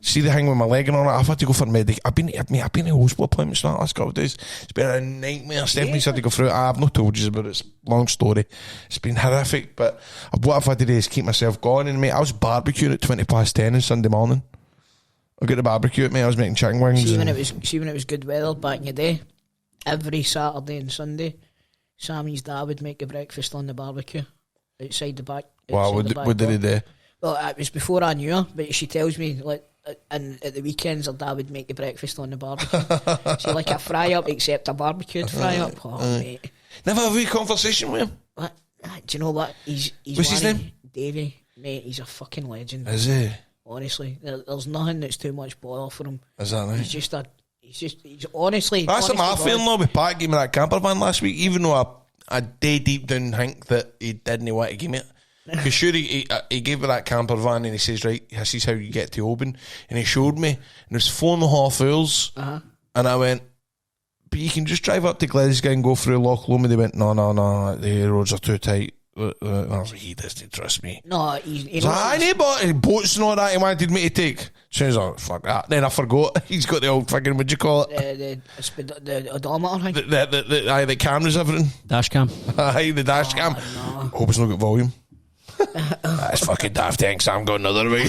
see the thing with my leg and all that. I've had to go for medic. I've been in hospital appointments the last couple of days. It's been a nightmare. Stephanie's had to go through it. I've not told you about it. It's a long story. It's been horrific, but what I've had to do is keep myself going. And mate, I was barbecuing at 10:20 on Sunday morning. I got the barbecue at me. I was making chicken wings. See when it was good weather back in the day, every Saturday and Sunday, Sammy's dad would make a breakfast on the barbecue outside the back. Wow, what did he do? Well, it was before I knew her, but she tells me like, and at the weekends her dad would make a breakfast on the barbecue. So like a fry up, except a barbecued fry up. Oh mate, never have a wee conversation with him. What? Do you know what? He's what's his name? Davey, mate. He's a fucking legend. Is he? Honestly, there's nothing that's too much bother for him. Is that right? He's honestly. That's what my feeling though with Pat gave me that camper van last week, even though I did deep down think that he didn't want to give me it. Because sure, he gave me that camper van and he says, right, this is how you get to Oban. And he showed me, and it was 4.5 hours. And I went, but you can just drive up to Glasgow and go through Loch Lomond. They went, no, the roads are too tight. I was like, he doesn't trust me. No, he so I need boats and all that he wanted me to take. So he's like, fuck that. Then I forgot. He's got the old fucking, what'd you call it? The odometer thing. The cameras, everything. Dash cam. Aye, the dash cam. No. Hope it's not got volume. That's fucking daft, thanks. I'm going another way.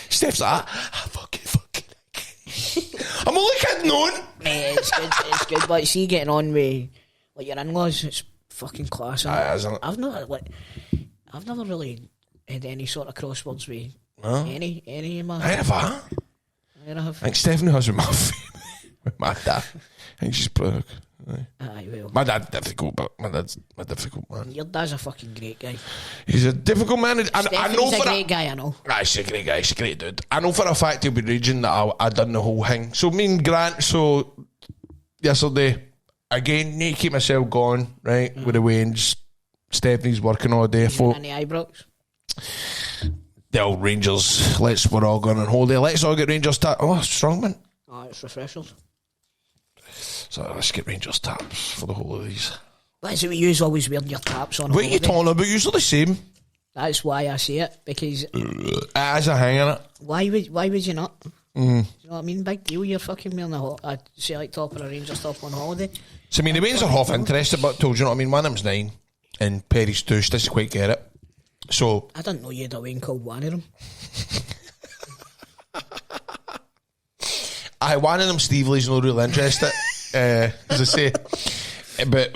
Steph's like, fucking. I'm only kidding on. Mate, it's good. But see, getting on with like your in-laws, it's fucking class. I've never really had any sort of crosswords with any of my. I have. I think Stephanie has with my dad. I think she's proud. Aye, well. My dad's difficult, but my dad's a difficult man. Your dad's a fucking great guy. He's a difficult man. I know he's a great guy, I know. He's a great guy. He's a great dude. I know for a fact he'll be raging that I done the whole thing. So me and Grant, yesterday, again, need to keep myself going, right, with the Waynes. Stephanie's working all day. And the Ibrox. The old Rangers. We're all going on holiday. Let's all get Rangers taps. Oh, strong, man. Oh, it's refreshers. So let's get Rangers taps for the whole of these. Why is it we use always wearing your taps on? What are you talking about? You're the same. That's why I say it, because as a hang in it. Why would you not? You know what I mean? Big deal, you're fucking wearing a say like top or a Rangers top on holiday. So I mean, the Waynes are half interested, but told you know what I mean. One of them's 9, and Perry's 2. She doesn't quite get it. So I didn't know you had a Wayne called one of them. One of them, Steve Lee's not really interested, as I say. But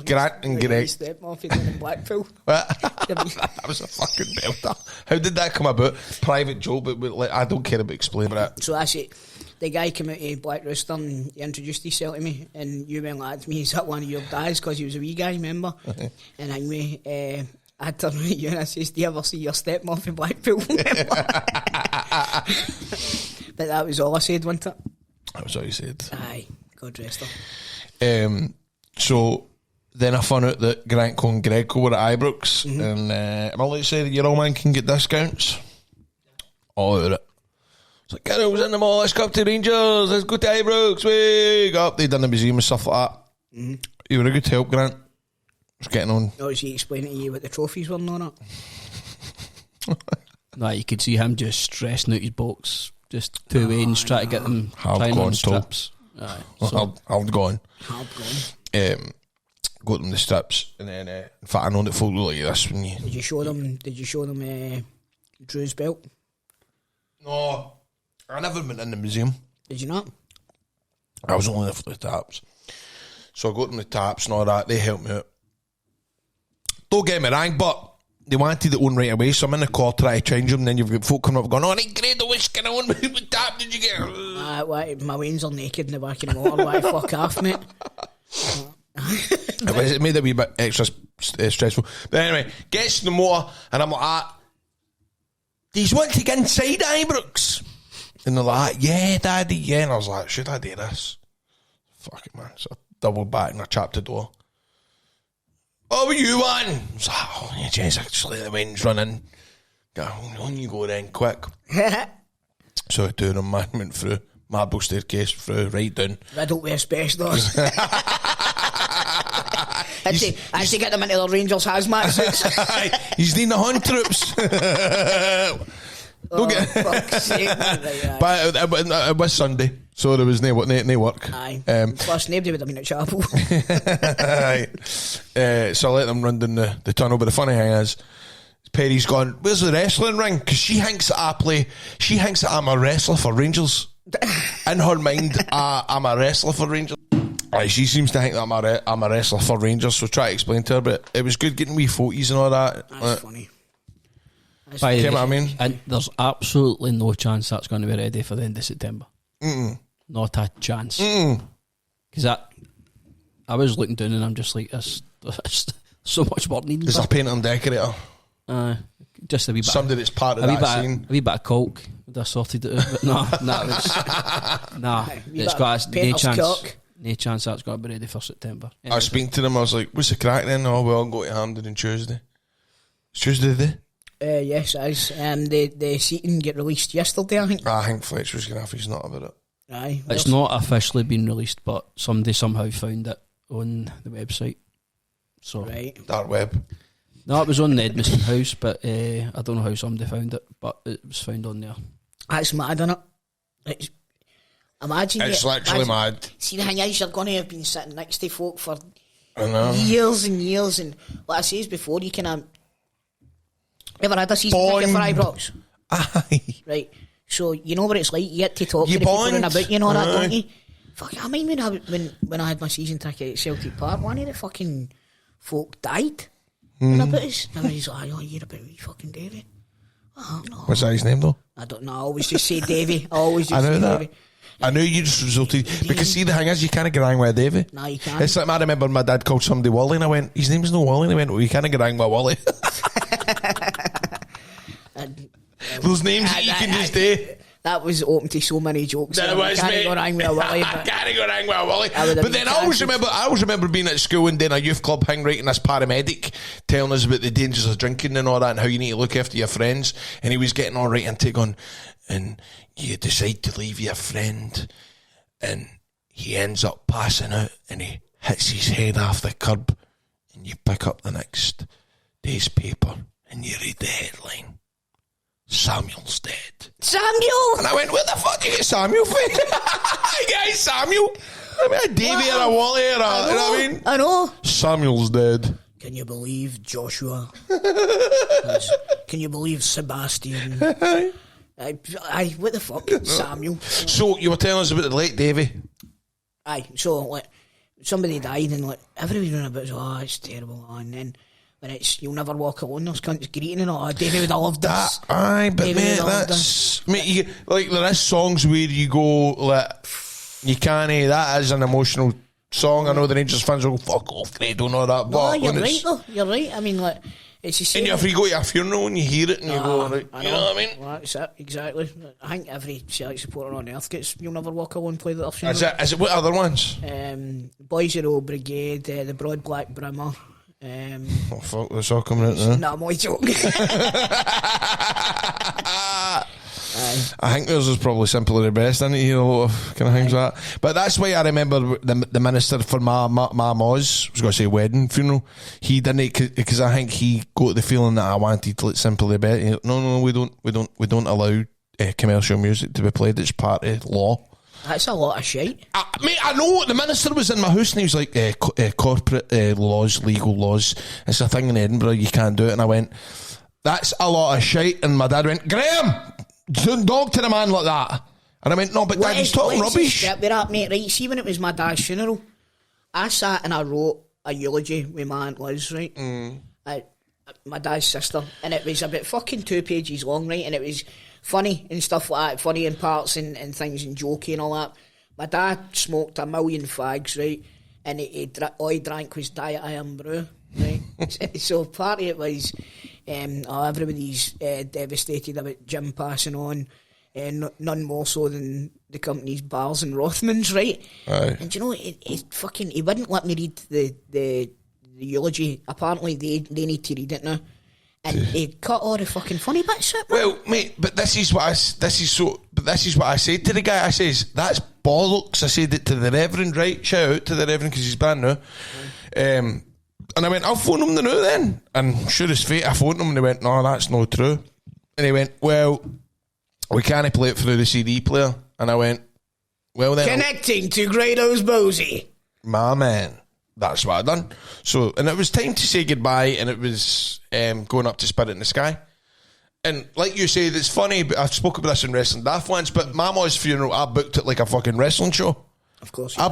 Grant and Greg. Stepmom in Blackpool. That was a fucking belter. How did that come about? Private joke, but like, I don't care about explaining that. So that's it. The guy came out of Black Rooster and he introduced himself to me, and you went like to me, is that one of your dads? Because he was a wee guy, remember? And anyway, I turned around to you and I says, do you ever see your stepmom in Blackpool? But that was all I said, wasn't it? That was all you said. Aye, God rest her. So then I found out that Grant Cole and Greg Cole were at Ibrox, and am I allowed to say that your old man can get discounts? All over it. It's like, girls in the mall, let's go up to Rangers, let's go to Ibrox, we go up. They done the museum and stuff like that. You were a good help, Grant. Just getting on. Oh, was he explaining to you what the trophies were and all that? Nah, you could see him just stressing out his box, just 2 Waynes, trying to get them Hard tying on gone, strips. Aye, so Hard gone. Hard gone. Got them the strips, and then in fact I know that folk look like this when you. Did you show them Drew's belt? No, I never went in the museum. Did you not? I was only there for the taps, so I got them the taps and all that. They helped me out. Don't get me wrong, but they wanted it on right away, so I'm in the car trying to change them. And then you've got folk coming up going, "Oh, right, great, what's going on? What tap did you get?" My Waynes are naked in the back of the motor. Why fuck off, mate? It made it a wee bit extra stressful. But anyway, gets in the motor, and I'm like, do you want to get inside Ibrox? And they're like, yeah, Daddy, yeah. And I was like, should I do this? Fuck it, man. So I doubled back and I chapped the door. What were you on? I was like, oh, yeah, jeez, I just let the winds run in. Go, on you go then, quick. So the two of them, man, went through, marble staircase, through, right down. Riddled with asbestos. I had to get them into the Rangers hazmat suits. He's needing the hunt troops. Fuck's sake. Right, but it was Sunday, so there was no work. Aye. Plus, nobody would have been at chapel. So I let them run down the tunnel. But the funny thing is, Perry's gone, where's the wrestling ring? Because she thinks that I'm a wrestler for Rangers. In her mind, I'm a wrestler for Rangers. She seems to think that I'm a wrestler for Rangers, so try to explain to her, but it was good getting wee photos and all that. That's funny. By the way, what I mean? And there's absolutely no chance that's going to be ready for the end of September. Not a chance. Because I was looking down and I'm just like, there's so much work needed. There's a painter and decorator. Just a wee bit. Somebody that's part of that scene. A wee bit of coke. Would I sorted it out? But no, it's got no chance. Cock. No chance that's going to be ready for September. I was speaking to them, I was like, what's the crack then? Oh, well, I'll go to Hampden on Tuesday. It's Tuesday the day? Yes, it is. The seating get released yesterday, I think. I think Fletcher was going to have his nut about it. Aye. It's not officially been released, but somebody somehow found it on the website. So Right. Dark web. No, it was on the Edmiston House, but I don't know how somebody found it, but it was found on there. That's mad, isn't it? It's literally mad. See, the thing is, you're going to have been sitting next to folk for I know. years and years, and like I says before, you can ever had a season ticket for Ibrox? Aye. Right. So you know what it's like. You get to talk You to the people bond. and about you and all that, don't you? Fuck, I mean, when I had my season ticket at Celtic Park, one of the fucking folk died. And about us, and he's like, "Oh, you're about me, fucking Davy." Oh no. What's that his name though? I don't know. I always just say Davy. I always just I know say that. Davy. I knew you just resulted because see the thing is you can't get wrong with Davy. No, you can't. It's like I remember my dad called somebody Wally and I went, his name's no Wally, and I went, well, you can't get wrong with Wally. Those names that you can just do. That was open to so many jokes. That was, can't mate. go wrong with a Willie, I but can't go wrong with a Willie. I would have But then been I always cancelled. remember being at school and doing a youth club thing, right, and this paramedic telling us about the dangers of drinking and all that and how you need to look after your friends. And he was getting all right and take on, and you decide to leave your friend, and he ends up passing out and he hits his head off the curb, and you pick up the next day's paper and you read the headline, Samuel's dead. Samuel! And I went, where the fuck do you get Samuel from? Yeah, Samuel. I mean, a Davey or a Wally or a, you know what I mean? I know. Samuel's dead. Can you believe Joshua? Can you believe Sebastian? Aye, what the fuck? Samuel. So, you were telling us about the late Davey. Aye, so, like, somebody died and, like, everybody running about, oh, it's terrible. And then when it's, you'll never walk alone, those cunts greeting and, oh, Davey would have loved this. Aye, but Davey mate, would have loved that's... Mate, you, like, there is songs where you go, like, you can't, that is an emotional song. I know the Rangers fans will go, fuck off, they don't know that. No, But you're right, though. You're right. I mean, like, it's the same. and if you go to a funeral and you hear it and you go, like, you know what I mean? Well, that's it, exactly. I think every Celtic supporter on earth gets You'll Never Walk Alone played at their funeral. Is it what other ones? Boys of the Old Brigade, the Broad Black Brimmer. Oh, fuck, that's all coming out now. No, I'm only joking. I think theirs is probably simply the best. I need to hear a lot of kind of things like that. But that's why I remember the minister for my Moz, I was going to say wedding, funeral, he didn't, because I think he got the feeling that I wanted to let simply the best. No, we don't allow commercial music to be played. It's part of law. That's a lot of shite. Mate, I know the minister was in my house and he was like, corporate laws, legal laws, it's a thing in Edinburgh, you can't do it. And I went, that's a lot of shite. And my dad went, Graham, don't talk to the man like that. And I went, no, but Dad, he's talking rubbish. That, mate, right? See, when it was my dad's funeral, I sat and I wrote a eulogy with my Aunt Liz, right? My dad's sister, and it was about fucking 2 pages long, right? And it was funny and stuff like that, funny in parts and things and jokey and all that. My dad smoked a million fags, right? And all he drank was Diet Iron Brew, right? So part of it was, everybody's devastated about Jim passing on, none more so than the company's Bars and Rothmans, right? Aye. And you know, he wouldn't let me read the eulogy. Apparently they need to read it now. And he cut all the fucking funny bits out. Well, mate, but this is what I said to the guy. I says, that's bollocks. I said it to the Reverend, right? Shout out to the Reverend because he's banned now. And I went, I'll phone him now then. And sure as fate, I phoned him and he went, no, that's not true. And he went, well, we can't play it through the CD player. And I went, well then... Connecting to Grado's Bosey. My man. That's what I done. So, and it was time to say goodbye, and it was going up to Spirit in the Sky. And like you said, it's funny, but I've spoken about this in Wrestling Daft once, but Mama's funeral, I booked it like a fucking wrestling show. Of course. The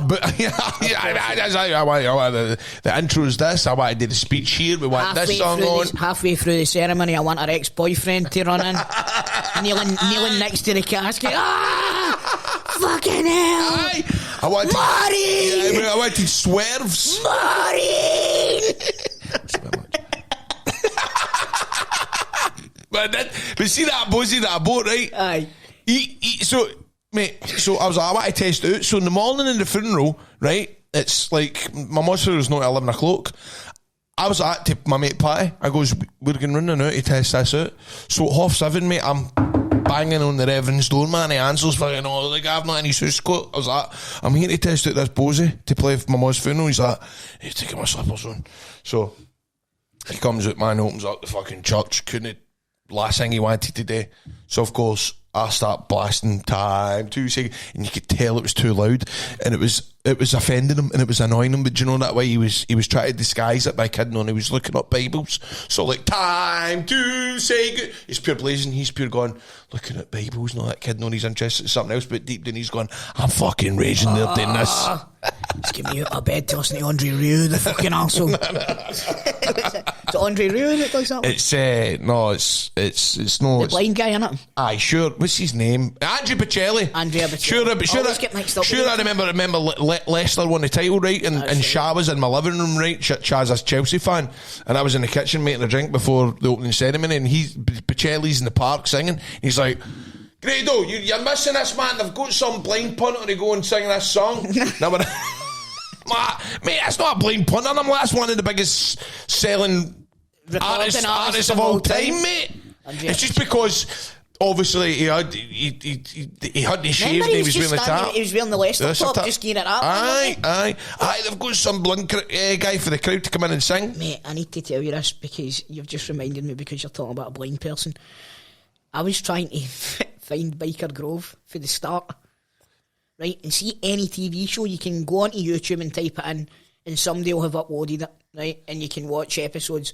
intro's this, I want to do the speech here, we want this song on. Halfway through the ceremony, I want her ex-boyfriend to run in, kneeling next to the casket. Fucking hell! Aye. I wanted swerves. But see that Bosey that I bought, right? Aye. So I was like, I want to test it out. So in the morning in the funeral, right, it's like, my mum's funeral was not at 11 o'clock. I was at to my mate Patty. I goes, we're going to run now to test this out. So at 7:30, mate, I'm banging on the Reverend's door, man. He answers, fucking, oh, like, I've not any shoes, Scott. I was like, I'm here to test out this Bosey to play for my mum's funeral. He's like, he's taking my slippers on. So he comes out, man, opens up the fucking church. Last thing he wanted to do. So of course I start blasting Time 2 Seconds, and you could tell it was too loud, and it was offending him and it was annoying him. But you know that way he was trying to disguise it by kidding on. He was looking up Bibles, so like Time to Say Good. He's pure blazing. He's pure going looking at Bibles, not that kidding on. He's interested in something else, but deep down he's going, I'm fucking raging there doing this. He's giving me out of bed to listen to Andre Rieu, the fucking arsehole. Is it Andre Rieu that does that? It's no, it's no. The blind guy, innit? Aye, sure. What's his name? Andrea Bocelli. Sure, I remember Leicester won the title, right? And Sha was in my living room, right? Sha's a Chelsea fan, and I was in the kitchen making a drink before the opening ceremony, and Bocelli's in the park singing. He's like, Grado, you're missing this, man. They've got some blind punter to go and sing this song. Mate, that's not a blind punter. That's one of the biggest selling artists of all time, mate. It's just because obviously he had to shave and he was wearing the top. He was wearing the Leicester top, just getting it up. Aye. They've got some blind guy for the crowd to come in and sing. Mate, I need to tell you this because you've just reminded me, because you're talking about a blind person. I was trying to find Biker Grove for the start, right? And see any TV show, you can go onto YouTube and type it in, and somebody will have uploaded it, right? And you can watch episodes.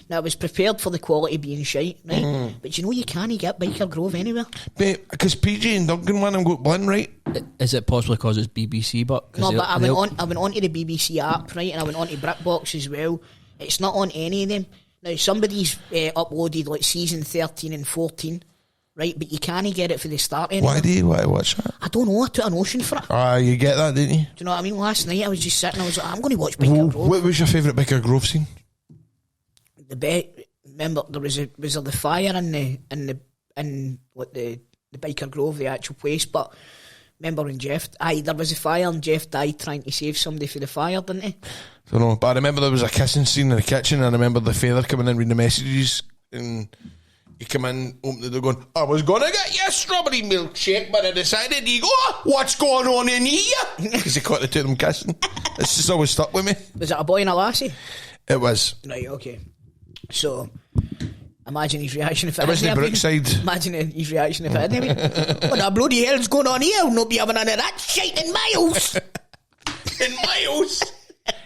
Now, I was prepared for the quality being shite, right? But you know you can't get Biker Grove anywhere. Because PJ and Duncan want them go blind, right? Is it possibly because it's BBC? But no, but I went onto the BBC app, right? And I went onto BritBox as well. It's not on any of them. Now, somebody's uploaded like season 13 and 14, right? But you can't get it for the start anymore. Why do you want to watch that? I don't know. I took a notion for it. You get that, didn't you? Do you know what I mean? Last night I was just sitting, I was like, I'm going to watch Biker Grove. What was your favourite Biker Grove scene? Remember there was the fire in the Biker Grove, the actual place, but remember when there was a fire and Jeff died trying to save somebody for the fire, didn't he? I don't know, but I remember there was a kissing scene in the kitchen, and I remember the father coming in reading the messages, and he came in, opened the door going, I was going to get you a strawberry milkshake, but I decided you go, what's going on in here? Because he caught the two of them kissing. It's just always stuck with me. Was it a boy and a lassie? It was. Right, okay. So, imagine his reaction if it was the Brookside. Imagine his reaction if it hadn't. What the bloody hell's going on here? I'll not be having none of that shit in my house. In my house?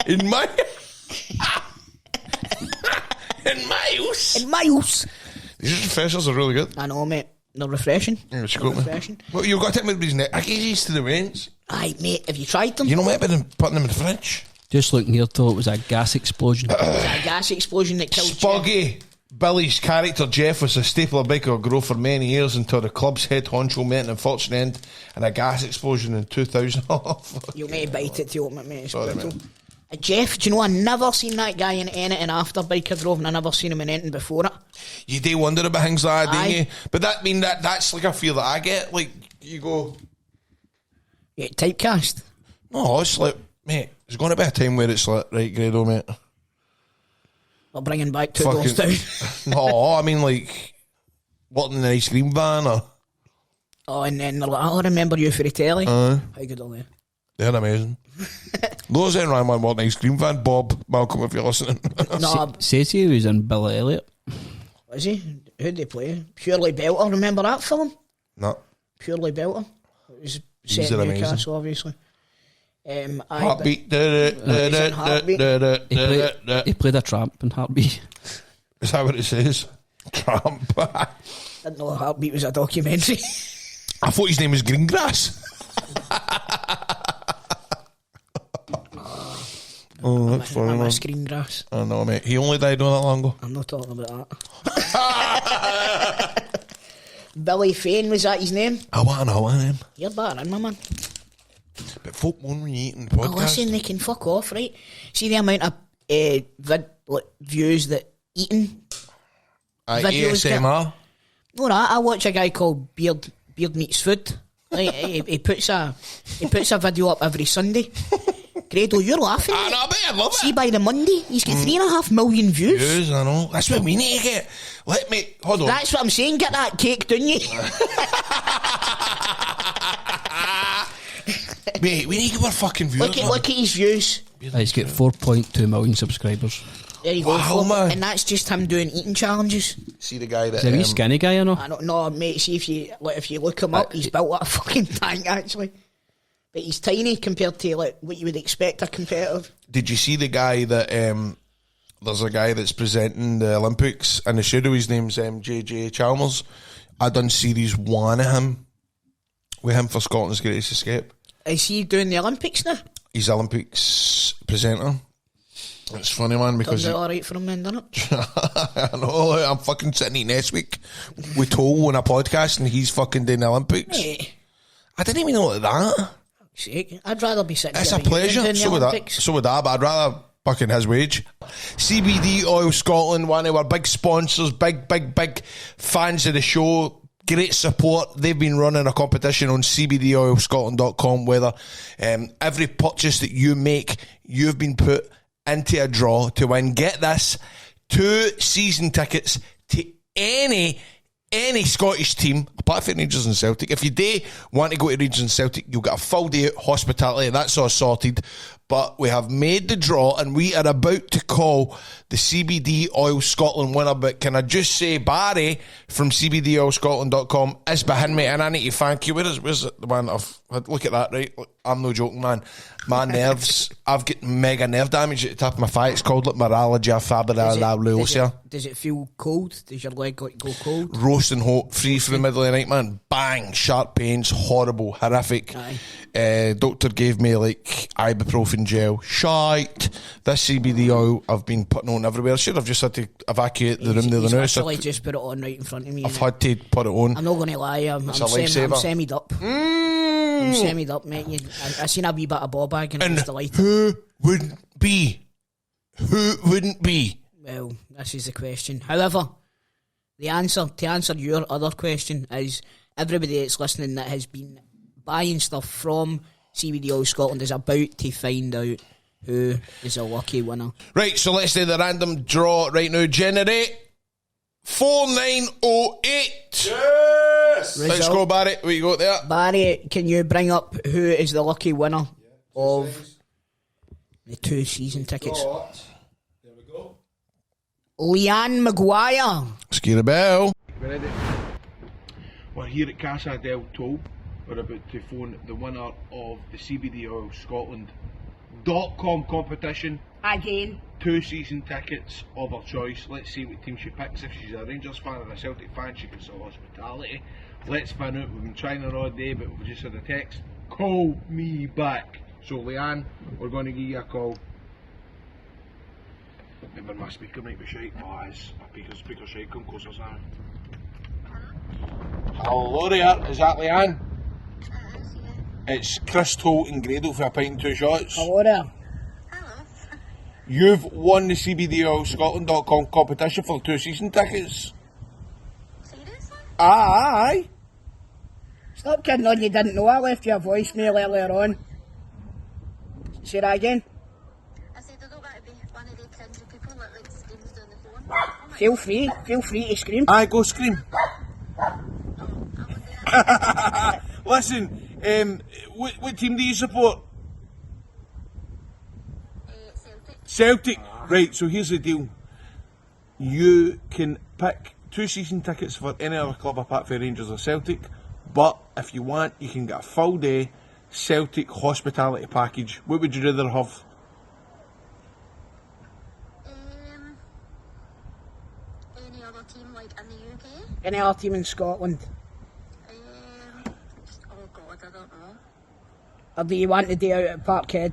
In my... In my house? In my house. These refreshers are really good. I know, mate. They're refreshing. Yeah, refreshing. Well, you've got to take everybody's neck. I gave these to the range. Aye, mate. Have you tried them? You know what better than putting them in the fridge? Just looking here, till it was a gas explosion. It was a gas explosion that killed Spuggy. Billy's character Jeff was a staple of Biker Grove for many years until the club's head honcho met an unfortunate end in a gas explosion in 2000. You may bite it to open it, mate. Sorry, man. Jeff, do you know I never seen that guy in anything after Biker Grove, and I never seen him in anything before it. You do wonder about things like that, don't you? But that's like a fear that I get. Like, you go... You get typecast? No, it's like, mate, there's going to be a time where it's like, right, Grado, mate. We're bringing back Two Doors Down. No, I mean, like, working in an ice cream van or... Oh, and then they're like, I remember you for the telly. How good are they? They're amazing. Those in Ryan one ice cream van, Bob, Malcolm, if you're listening. No, says he was in Billy Elliot. Was he? Who'd they play? Purely Belter, remember that film? No. Purely Belter. It was set in Newcastle, obviously. Heartbeat. He played a tramp in Heartbeat. Is that what it says? Tramp. Didn't know Heartbeat was a documentary. I thought his name was Greengrass. Oh, that's funny, man. Greengrass. I know, mate. He only died not that long ago. I'm not talking about that. Billy Fane, was that his name? I want to know him. You're better in, my man. But folk moan when you eat in the podcast. Oh, listen, they can fuck off, right? See the amount of views that eating videos ASMR? get? No, I watch a guy called Beard Meets Food. Right? he puts a video up every Sunday. Grado, you're laughing. I know, I love it. See, by the Monday, he's got 3.5 million views. Views, I know. That's what we need to get. Hold on. That's what I'm saying. Get that cake, don't you? Mate, we need to get our fucking viewers. Look at his views. He's got 4.2 million subscribers. There you go. Wow, man. And that's just him doing eating challenges. See the guy that... Is he a wee skinny guy or no? I don't know, mate. See, if you look him up, he's built like a fucking tank, actually. But he's tiny compared to like what you would expect a competitor. Did you see the guy that... there's a guy that's presenting the Olympics in the studio. His name's JJ Chalmers. I done series 1 of him with him for Scotland's Greatest Escape. Is he doing the Olympics now? He's Olympics presenter. It's funny, man, because... Turns out alright for him then, doesn't it? I know, I'm fucking sitting here next week with Toll on a podcast and he's fucking doing the Olympics. Hey. I didn't even know that. Sake. I'd rather be sitting It's here a pleasure. doing So would I, but I'd rather fucking his wage. CBD Oil Scotland, one of our big sponsors, big fans of the show. Great support. They've been running a competition on cbdoilscotland.com where every purchase that you make, you've been put into a draw to win. Get this, 2 season tickets to any Scottish team, apart from Rangers and Celtic. If you do want to go to Rangers and Celtic, you'll get a full day out, hospitality, that's all sorted. but we have made the draw and we are about to call the CBD Oil Scotland winner. But can I just say, Barry from CBDOilScotland.com is behind me, and I need to thank you. Where's the man? Look at that, right? I'm no joking, man. My nerves, I've got mega nerve damage at the top of my thigh. It's called like myalgia fibromyalgia. Does it feel cold? Does your leg go cold? Roasting hot, free for the middle of the night, man. Bang, sharp pains, horrible, horrific. Doctor gave me like ibuprofen gel. Shite. This CBD oil I've been putting on everywhere. Sure, I've just had to evacuate the room the other night. So I just put it on right in front of me. I've had to put it on. I'm not going to lie. I'm semied up. I'm semied up, mate. I seen a wee bit of Boab and I was delighted. Who wouldn't be? Who wouldn't be? Well, this is the question. However, to answer your other question is everybody that's listening that has been buying stuff from CBD Oil Scotland is about to find out who is a lucky winner. Right, so let's do the random draw right now. Generate 4908. Yes! Let's go, Barry. What you got there? Barry, can you bring up who is the lucky winner of the 2 season tickets? There we go. Leanne Maguire. Scare a bell. We're ready. We're here at Casa del Toll. We're about to phone the winner of the CBD Oil Scotland.com competition. Again. 2 season tickets of her choice. Let's see what team she picks. If she's a Rangers fan or a Celtic fan, she gets hospitality. Let's find out. We've been trying her all day, but we've just had a text. Call me back. So Leanne, we're going to give you a call. Remember my speaker might be shite. Oh, it's speaker shite. Come closer, Sam. Hello there, is that Leanne? It's Chris Holt and Grado for a pint and 2 shots. Hello there. You've won the CBDOilScotland.com competition for the 2 season tickets. Seriously? Aye. Stop kidding on, you didn't know. I left you a voicemail earlier on. Say that again. I said I don't want to be one of the cringy people that like screams down the phone. Feel free to scream. Aye, go scream. Listen, what team do you support? Celtic. Celtic. Right, so here's the deal. You can pick 2 season tickets for any other club apart from Rangers or Celtic, but if you want, you can get a full day Celtic hospitality package. What would you rather have? Any other team like in the UK? Any other team in Scotland? Oh God, I don't know. Or do you want to do out at Parkhead?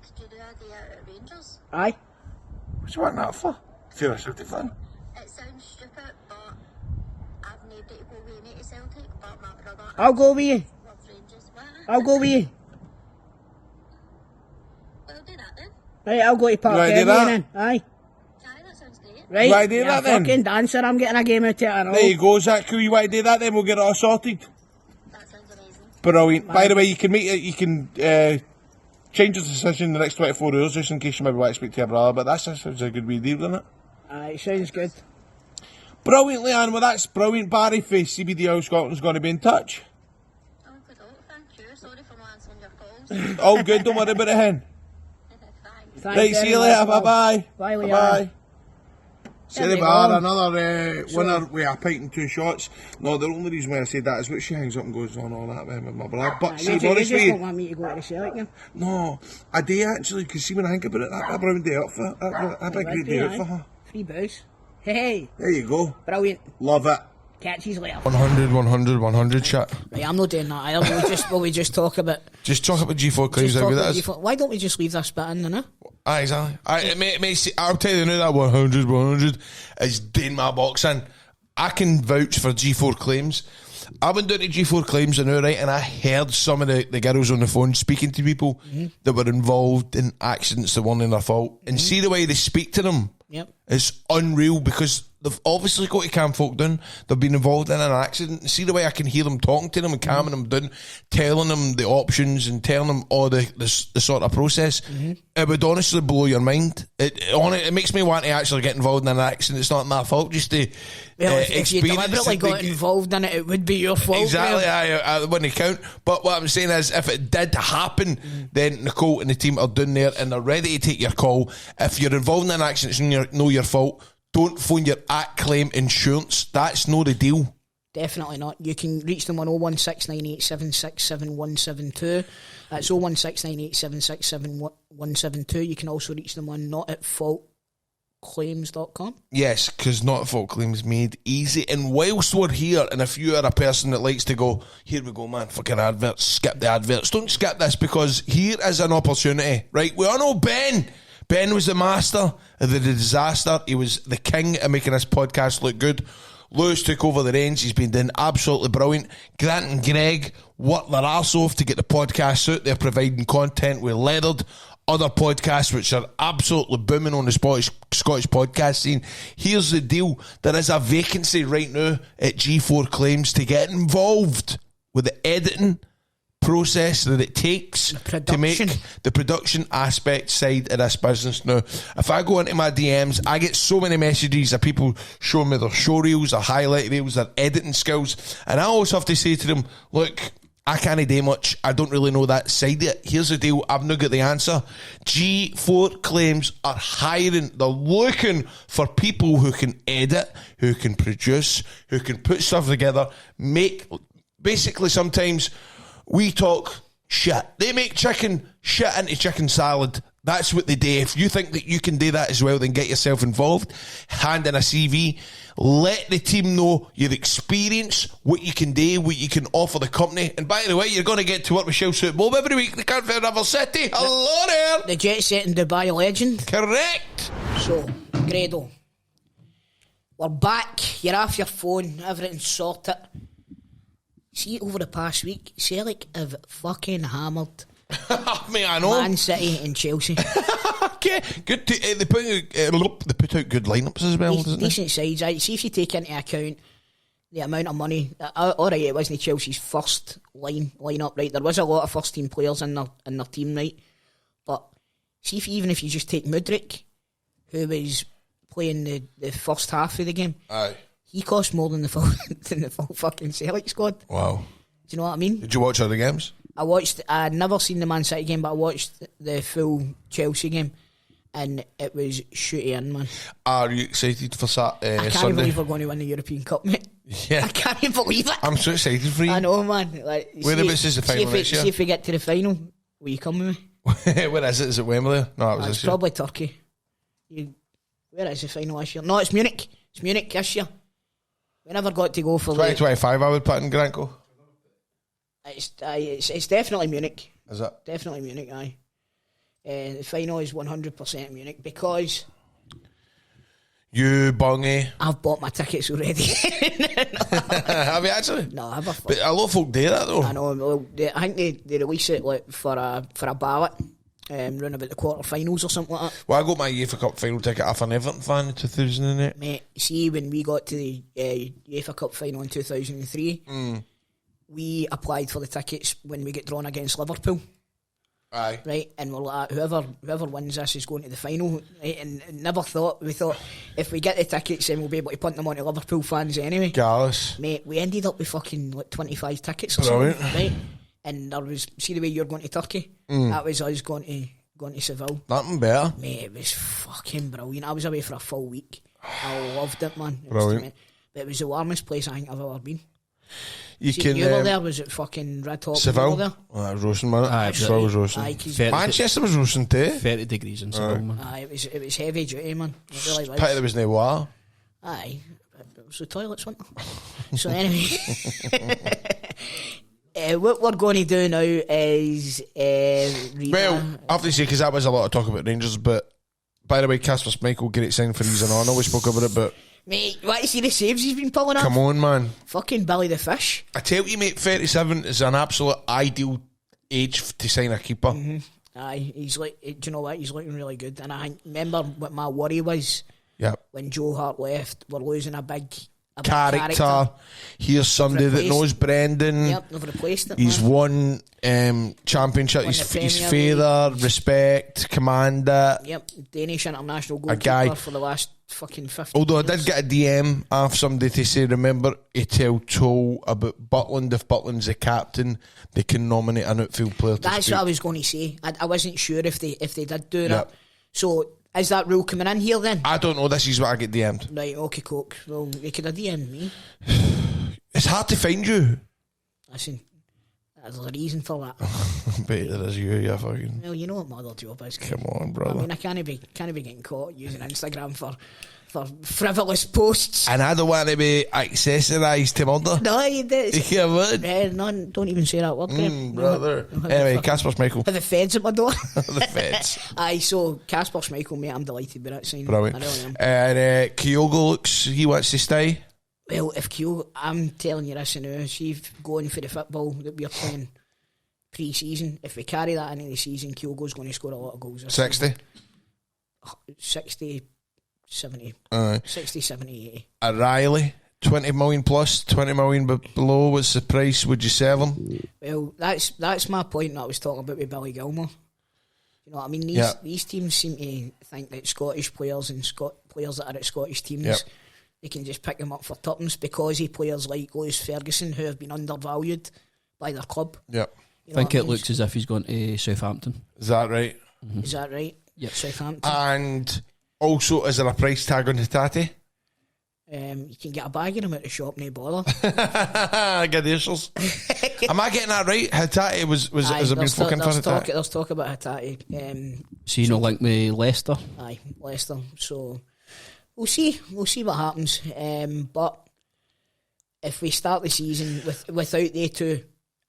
Could you do a day out at Rangers? Aye. What you want that for? If you're a Celtic fan. It sounds stupid, but I've no date to go with me to Celtic, but my brother I'll go with you. loves Rangers. What? I'll go with you. Well, do that then. Right, I'll go to Parkhead Right, do with you that. then. Aye. Aye, that sounds great. Right. Right, do you're that a then. fucking dancer. I'm getting a game out of it and all. There you go, is that cool? You want to do that then? We'll get it all sorted. That sounds amazing. Brilliant. By the way, you can make it, you can change your decision in the next 24 hours just in case you maybe want to speak to your brother, but that sounds a good wee deal, doesn't it? Aye, sounds good. Brilliant, Leanne. Well, that's brilliant. Barry for CBD Oil Scotland's going to be in touch. Oh, good. Oh, thank you. Sorry for not answering your calls. All good, don't worry about it, hen. Thanks. Thanks Right, see very you much, later. pal. Bye-bye. Bye, Leanne. Bye-bye. See There they we are go. another winner with a pint and 2 shots. No, the only reason why I said that is what she hangs up and goes on all that with my brother. But Aye, see, you honestly, just don't want me to go to the Celtic game. no, I do actually, because see when I think about it, that brown day up for that'd be a great day out for her. Free booze. Hey, There you go. brilliant. Love it. Catch you later. 100 chat. Right, I'm not doing that either. Will we just talk about... Just talk about G4 claims. just talk That about is. Why don't we just leave this bit in, no? Aye, exactly. I'll tell you now that 100 is doing my box in. I can vouch for G4 claims. I went down to G4 claims now, right, and I heard some of the girls on the phone speaking to people that were involved in accidents that weren't in their fault. And see the way they speak to them. Yep. It's unreal because they've obviously got to calm folk down. They've been involved in an accident. See the way I can hear them talking to them and calming them down, telling them the options and telling them all the sort of process. It would honestly blow your mind. It makes me want to actually get involved in an accident. It's not my fault, just to if you deliberately got involved in it, it would be your fault. Exactly, I wouldn't count. But what I'm saying is, if it did happen, then Nicole and the team are down there and they're ready to take your call. If you're involved in an accident, it's not your fault. Don't phone your at-claim insurance. That's not the deal. Definitely not. You can reach them on 01698767172. That's 01698767172. You can also reach them on notatfaultclaims.com. Yes, because Not at Fault Claims made easy. And whilst we're here, and if you are a person that likes to go, here we go, man, fucking adverts, skip the adverts. Don't skip this, because here is an opportunity, right? We all know Ben. Ben was the master of the disaster. He was the king of making this podcast look good. Lewis took over the reins. He's been doing absolutely brilliant. Grant and Greg worked their arse off to get the podcast out. They're providing content with Leathered, other podcasts which are absolutely booming on the Scottish podcast scene. Here's the deal. There is a vacancy right now at G4 Claims to get involved with the editing process that it takes to make the production aspect side of this business. Now, if I go into my DMs, I get so many messages of people showing me their show reels, their highlight reels, their editing skills, and I always have to say to them, look, I can't do much. I don't really know that side of it. Here's the deal. I've not got the answer. G4 Claims are hiring. They're looking for people who can edit, who can produce, who can put stuff together, basically sometimes we talk shit. They make chicken shit into chicken salad. That's what they do. If you think that you can do that as well, then get yourself involved. Hand in a CV. Let the team know your experience, what you can do, what you can offer the company. And by the way, you're going to get to work with Shell Suit Boab every week. They can't find River City. Hello there. The jet set in Dubai legend. Correct. So, Grado, we're back. You're off your phone. Everything's sorted. See, over the past week, Celtic have fucking hammered Mate, I know. Man City and Chelsea. Okay, good. They put out good lineups as well, doesn't decent sides. See, if you take into account the amount of money, alright, it wasn't Chelsea's first line-up, right? There was a lot of first-team players in their team, right? But see, even if you just take Mudryk, who was playing the first half of the game, aye, he cost more than the full fucking Celtic squad. Wow. Do you know what I mean? Did you watch other games? I'd never seen the Man City game, but I watched the full Chelsea game, and it was shooty in, man. Are you excited for Sunday? I can't believe we're going to win the European Cup, mate. Yeah. I can't even believe it. I'm so excited for you. I know, man. Like, whereabouts is the final next year? See if we get to the final, will you come with me? Where is it? Is it Wembley? No, it was it's probably Turkey. Where is the final this year? No, it's Munich. It's Munich this year. We never got to go for 2025. I would put in Granco. It's definitely Munich. Is it? Definitely Munich, aye. The final is 100% Munich because... You bungy. I've bought my tickets already. Have you actually? No, I have. But a lot of folk do that though. I know. I think they release it like for a ballot round about the quarter-finals or something like that. Well, I got my UEFA Cup final ticket off an Everton fan in 2008. Mate, see, when we got to the UEFA Cup final in 2003, we applied for the tickets when we get drawn against Liverpool. Aye. Right, and we're like, whoever wins this is going to the final. Right, and we thought if we get the tickets, then we'll be able to punt them on to Liverpool fans anyway. Gallus. Mate, we ended up with fucking like 25 tickets or something, right? And there was, see the way you're going to Turkey? That was us going to Seville. Nothing better. Mate, it was fucking brilliant. I was away for a full week. I loved it, man. Brilliant. But it was the warmest place I think I've ever been. You were there, was it fucking red hot? Seville? There? Oh, it was roasting, man. Aye, Seville was roasting. Manchester was roasting too. 30 degrees in Seville, man. Aye, it was heavy duty, man. It really was. Pity there was no water. Aye, it was the toilets, wasn't it? So anyway, what we're going to do now is... well, I have to say, because that was a lot of talk about Rangers, but by the way, Casper Schmeichel, great sign for Reason On. I know we spoke about it, but... Mate, what, you see the saves he's been pulling up? Come on, man. Fucking Billy the Fish. I tell you, mate, 37 is an absolute ideal age to sign a keeper. Mm-hmm. Aye, he's like, do you know what? He's looking really good. And I remember what my worry was Yep. When Joe Hart left, we're losing a big Character. Here's somebody that knows Brendan. Yep, they've replaced it. He's man. won championship. Won He's the father, respect, commander. Yep, Danish international A guy. goalkeeper for the last fucking 50 Although I years. did get a DM off somebody to say, remember to tell Toll about Butland. If Butland's the captain, they can nominate an outfield player to That's speak. what I was going to say. I wasn't sure if they did do that. Yep. So is that rule coming in here then? I don't know. This is what I get DM'd. Right, okay, coke. Well, they could have DM'd me. It's hard to find you. Listen, there's a reason for that. I bet there is you fucking... Well, you know what my other job is. Come on, I brother. mean, I can't be getting caught using Instagram for frivolous posts. And I don't want to be accessorised to murder. No, you did. Yeah, man. No, don't even say that word, Graham. Brother. Anyway, Casper Schmeichel. Have the feds at my door. The feds. Aye, so Casper Schmeichel, mate, I'm delighted with that sign. Brilliant. I really am. And Kyogo looks, he wants to stay. Well, if Kyogo, I'm telling you this now, see, going for the football that we're playing pre-season, if we carry that into the season, Kyogo's going to score a lot of goals. 60. 60, 70. Aye. 60, 70, 80. Riley, 20 million plus, 20 million below. What's the price? Would you sell him? Well, that's my point that I was talking about with Billy Gilmore. You know what I mean? These teams seem to think that Scottish players and players that are at Scottish teams, they can just pick them up for tuppence because of players like Lewis Ferguson who have been undervalued by their club. Yep. You I know think what it mean? looks as if he's going to Southampton. Is that right? Is that right? Yep. Southampton. And also, is there a price tag on Hatate? You can get a bag of them at the shop, no bother. Gadishers. Am I getting that right? Hatate has it been fucking for Hatate? There's talk about Hatate. So you know, link with Leicester. Aye, Leicester. So we'll see what happens. But if we start the season without they two,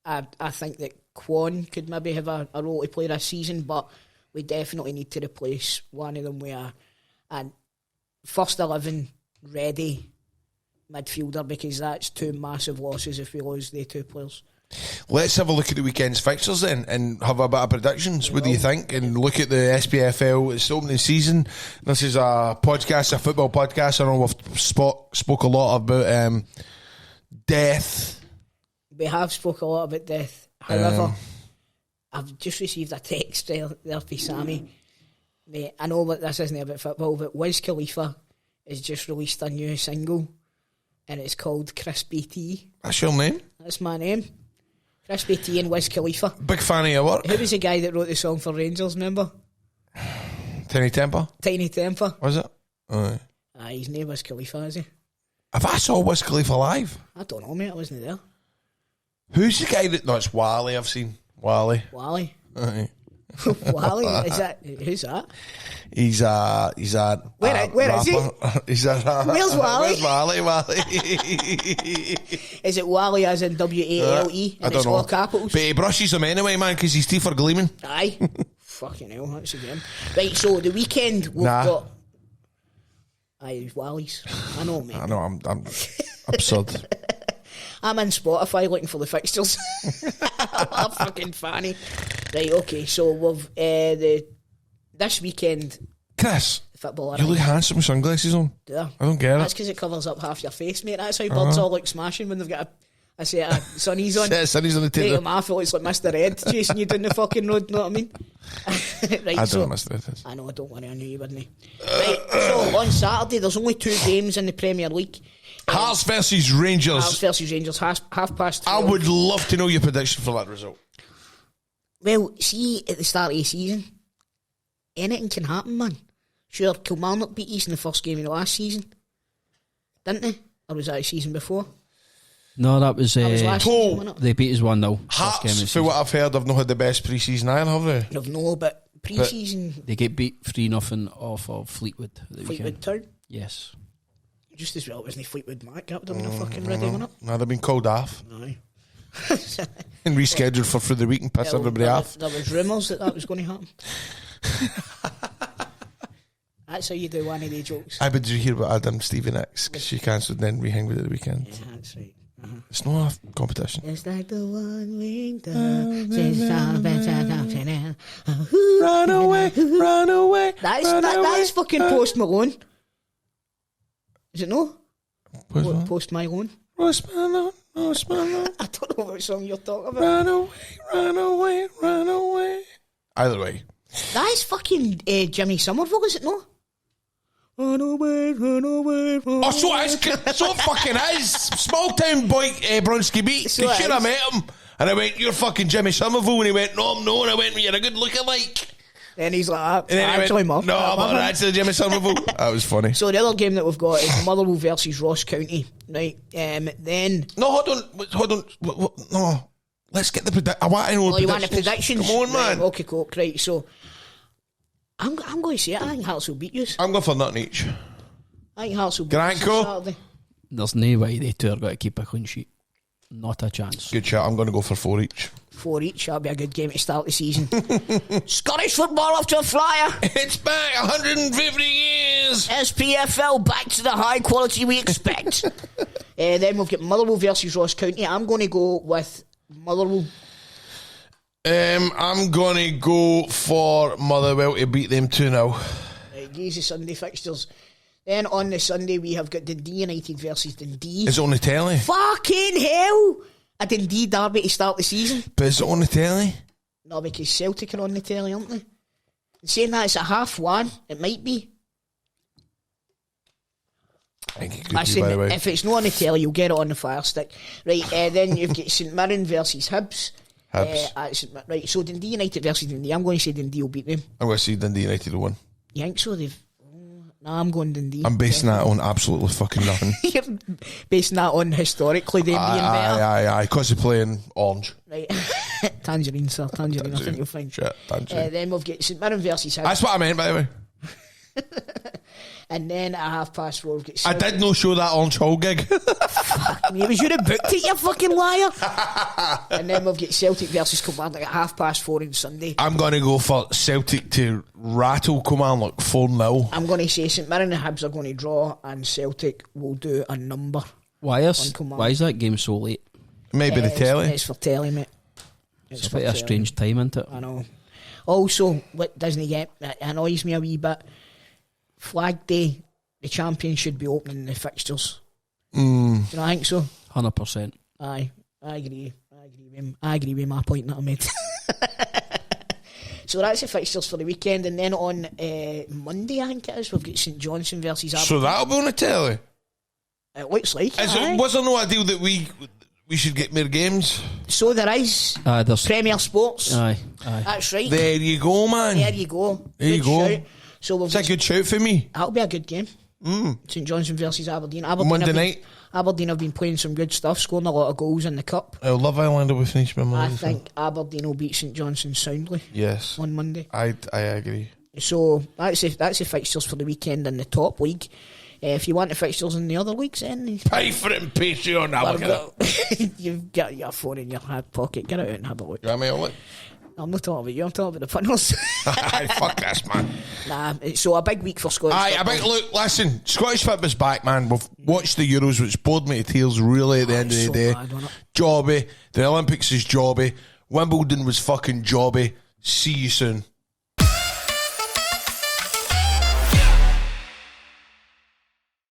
I think that Kwon could maybe have a role to play this season, but we definitely need to replace one of them with a first 11 ready midfielder, because that's two massive losses if we lose the two players. Let's have a look at the weekend's fixtures then and have a bit of predictions. What do you think? And look at the SPFL. It's the opening season. This is a podcast, a football podcast. I know we've spoke a lot about death. We have spoke a lot about death. However, I've just received a text there from Sammy. Mate, I know that this isn't about football, but Wiz Khalifa has just released a new single and it's called Crispy T. That's your name? That's my name. Crispy T and Wiz Khalifa. Big fan of your work. Who was the guy that wrote the song for Rangers, remember? Tiny Temper? Tiny Temper. Was it? Aye. His name was Khalifa, is he? Have I saw Wiz Khalifa live? I don't know, mate, I wasn't there. Who's the guy that... No, it's Wally I've seen. Wally. Wally. Aye. Wally? Who's that? He's a Where is he? He's a Where's Wally? Where's Wally? Is it Wally as in W-A-L-E? I And don't it's all know. capitals? But he brushes them anyway, man, because his teeth are gleaming. Aye. Fucking hell, that's a game. Right, so the weekend we've Nah. got... Aye, Wally's. I know, mate. I know, I'm absurd. I'm in Spotify looking for the fixtures. I'm a fucking fanny. Right, okay, so we've this weekend Chris, football. you look handsome with sunglasses on. Yeah. I don't get That's it. because it covers up half your face, mate. That's how birds all look smashing when they've got a set of sunnies on. Yeah, Sonny's on the Take table. them off, it looks like Mr. Ed chasing you down the fucking road, know what I mean? Right, I so, don't know, Mr. Edwards. I know, don't worry, I knew you wouldn't. Right, so on Saturday, there's only 2 games in the Premier League. Hearts versus Rangers. Hearts versus Rangers, half past 12. I would love to know your prediction for that result. Well, see, at the start of the season, anything can happen, man. Sure, Kilmarnock beat us in the first game of the last season, didn't they? Or was that the season before? No, that was last season, wasn't it? they beat us 1-0. Hearts, for what I've heard, have not had the best pre-season either, have they? I've no, but pre-season, They get beat 3-0 off of Fleetwood at the Fleetwood weekend. Town. Yes. Just as well, wasn't Fleetwood Mac captain in the fucking ready, wasn't it? No, they've been called off Aye. and rescheduled for through the week and piss everybody off. There was rumours that was going to happen. That's how you do one of the jokes. I would hear about Adam Stevie Nicks because she cancelled and then rehanged at the weekend. Yeah, that's right. It's not a competition. It's like the one winged Run away, run away. That's fucking Post Malone. Is it no? Post Malone. Post Malone. I don't know what song you're talking about. Run away. Either way. That is fucking Jimmy Somerville, is it no? Run away. Oh, so it is. So it fucking is. Small town boy, Bronski Beat. So Sure, I met him. And I went, you're fucking Jimmy Somerville. And he went, no, I'm not. And I went, you're a good looking-like. And he's like, And then actually, he went, no, I'm not actually Jimmy Somerville. That was funny. So the other game that we've got is Motherwell versus Ross County, right? Then... No, hold on. No. Let's get the prediction. I want to know you want the predictions? Come on, man. Right, okay, cool. Right, so... I'm going to say it. I think Hearts will beat you. I'm going for nothing each. I think Hearts will beat you Granco? Saturday. There's no way they two are going to keep a clean sheet. Not a chance. Good chat. I'm going to go for 4 each. 4 each. That'll be a good game to start the season. Scottish football off to a flyer. It's back 150 years. SPFL back to the high quality we expect. Then we've got Motherwell versus Ross County. I'm going to go with Motherwell. I'm going to go for Motherwell to beat them 2-0. Right, these are Sunday fixtures. Then on the Sunday we have got Dundee United versus Dundee. Is it on the telly? Fucking hell! A Dundee derby to start the season. But is it on the telly? No, because Celtic are on the telly, aren't they? And saying that it's a 1:30, it might be. I think it could be, by the way. If it's not on the telly, you'll get it on the Fire Stick. Right, then you've got St Mirren versus Hibs. Right, so Dundee United versus Dundee. I'm going to say Dundee will beat them. I'm going to see Dundee United will win. You think so? Nah, I'm going Dundee. I'm basing that on absolutely fucking nothing. You're basing that on historically them being better. Aye, because they're playing orange. Right. Tangerine, sir. Tangerine. I think you'll find. Shit, tangerine. Then we've got St Mirren versus Hibs. That's what I meant, by the way. And then at 4:30 we've got I did no show that orange hall gig. Fuck me, it was you that booked it, you fucking liar. And then we've got Celtic versus Kilmarnock at 4:30 on Sunday. I'm going to go for Celtic to rattle Kilmarnock 4-0. I'm going to say St Mirren and Hibs are going to draw and Celtic will do a number. Why is that game so late? Maybe the telly. It's for telly, mate. It's a bit of a strange time, isn't it? I know. Also, what doesn't get annoys me a wee bit, Flag Day, the champion should be opening the fixtures. Do you not think so? 100%. Aye, I agree. I agree with my point that I made. So that's the fixtures for the weekend, and then on Monday, I think it is, we've got St Johnstone versus Aberdeen. So that'll be on the telly. It looks like Was there no idea that we should get more games? So there is. There's Premier Sports. Aye. That's right. There you go, man. There you go. There you go. Shout. So It's a good shout for me. That'll be a good game. St Johnstone versus Aberdeen. Monday night. Aberdeen have been playing some good stuff, scoring a lot of goals in the cup. Love Island will finish my mind. I think Aberdeen will beat St Johnstone soundly. Yes. On Monday. I agree. So that's the fixtures for the weekend in the top league. If you want the fixtures in the other leagues, then pay for it in Patreon. I'll look at it. You've got your phone in your hand pocket. Get it out and have a look. You want me to look? I'm not talking about you. I'm talking about the punters. Fuck this, man. Nah, so a big week for Scottish football. Look, listen, Scottish football's back, man. We've watched the Euros, which bored me to tears really at the end of the day. Bad, jobby. The Olympics is jobby. Wimbledon was fucking jobby. See you soon.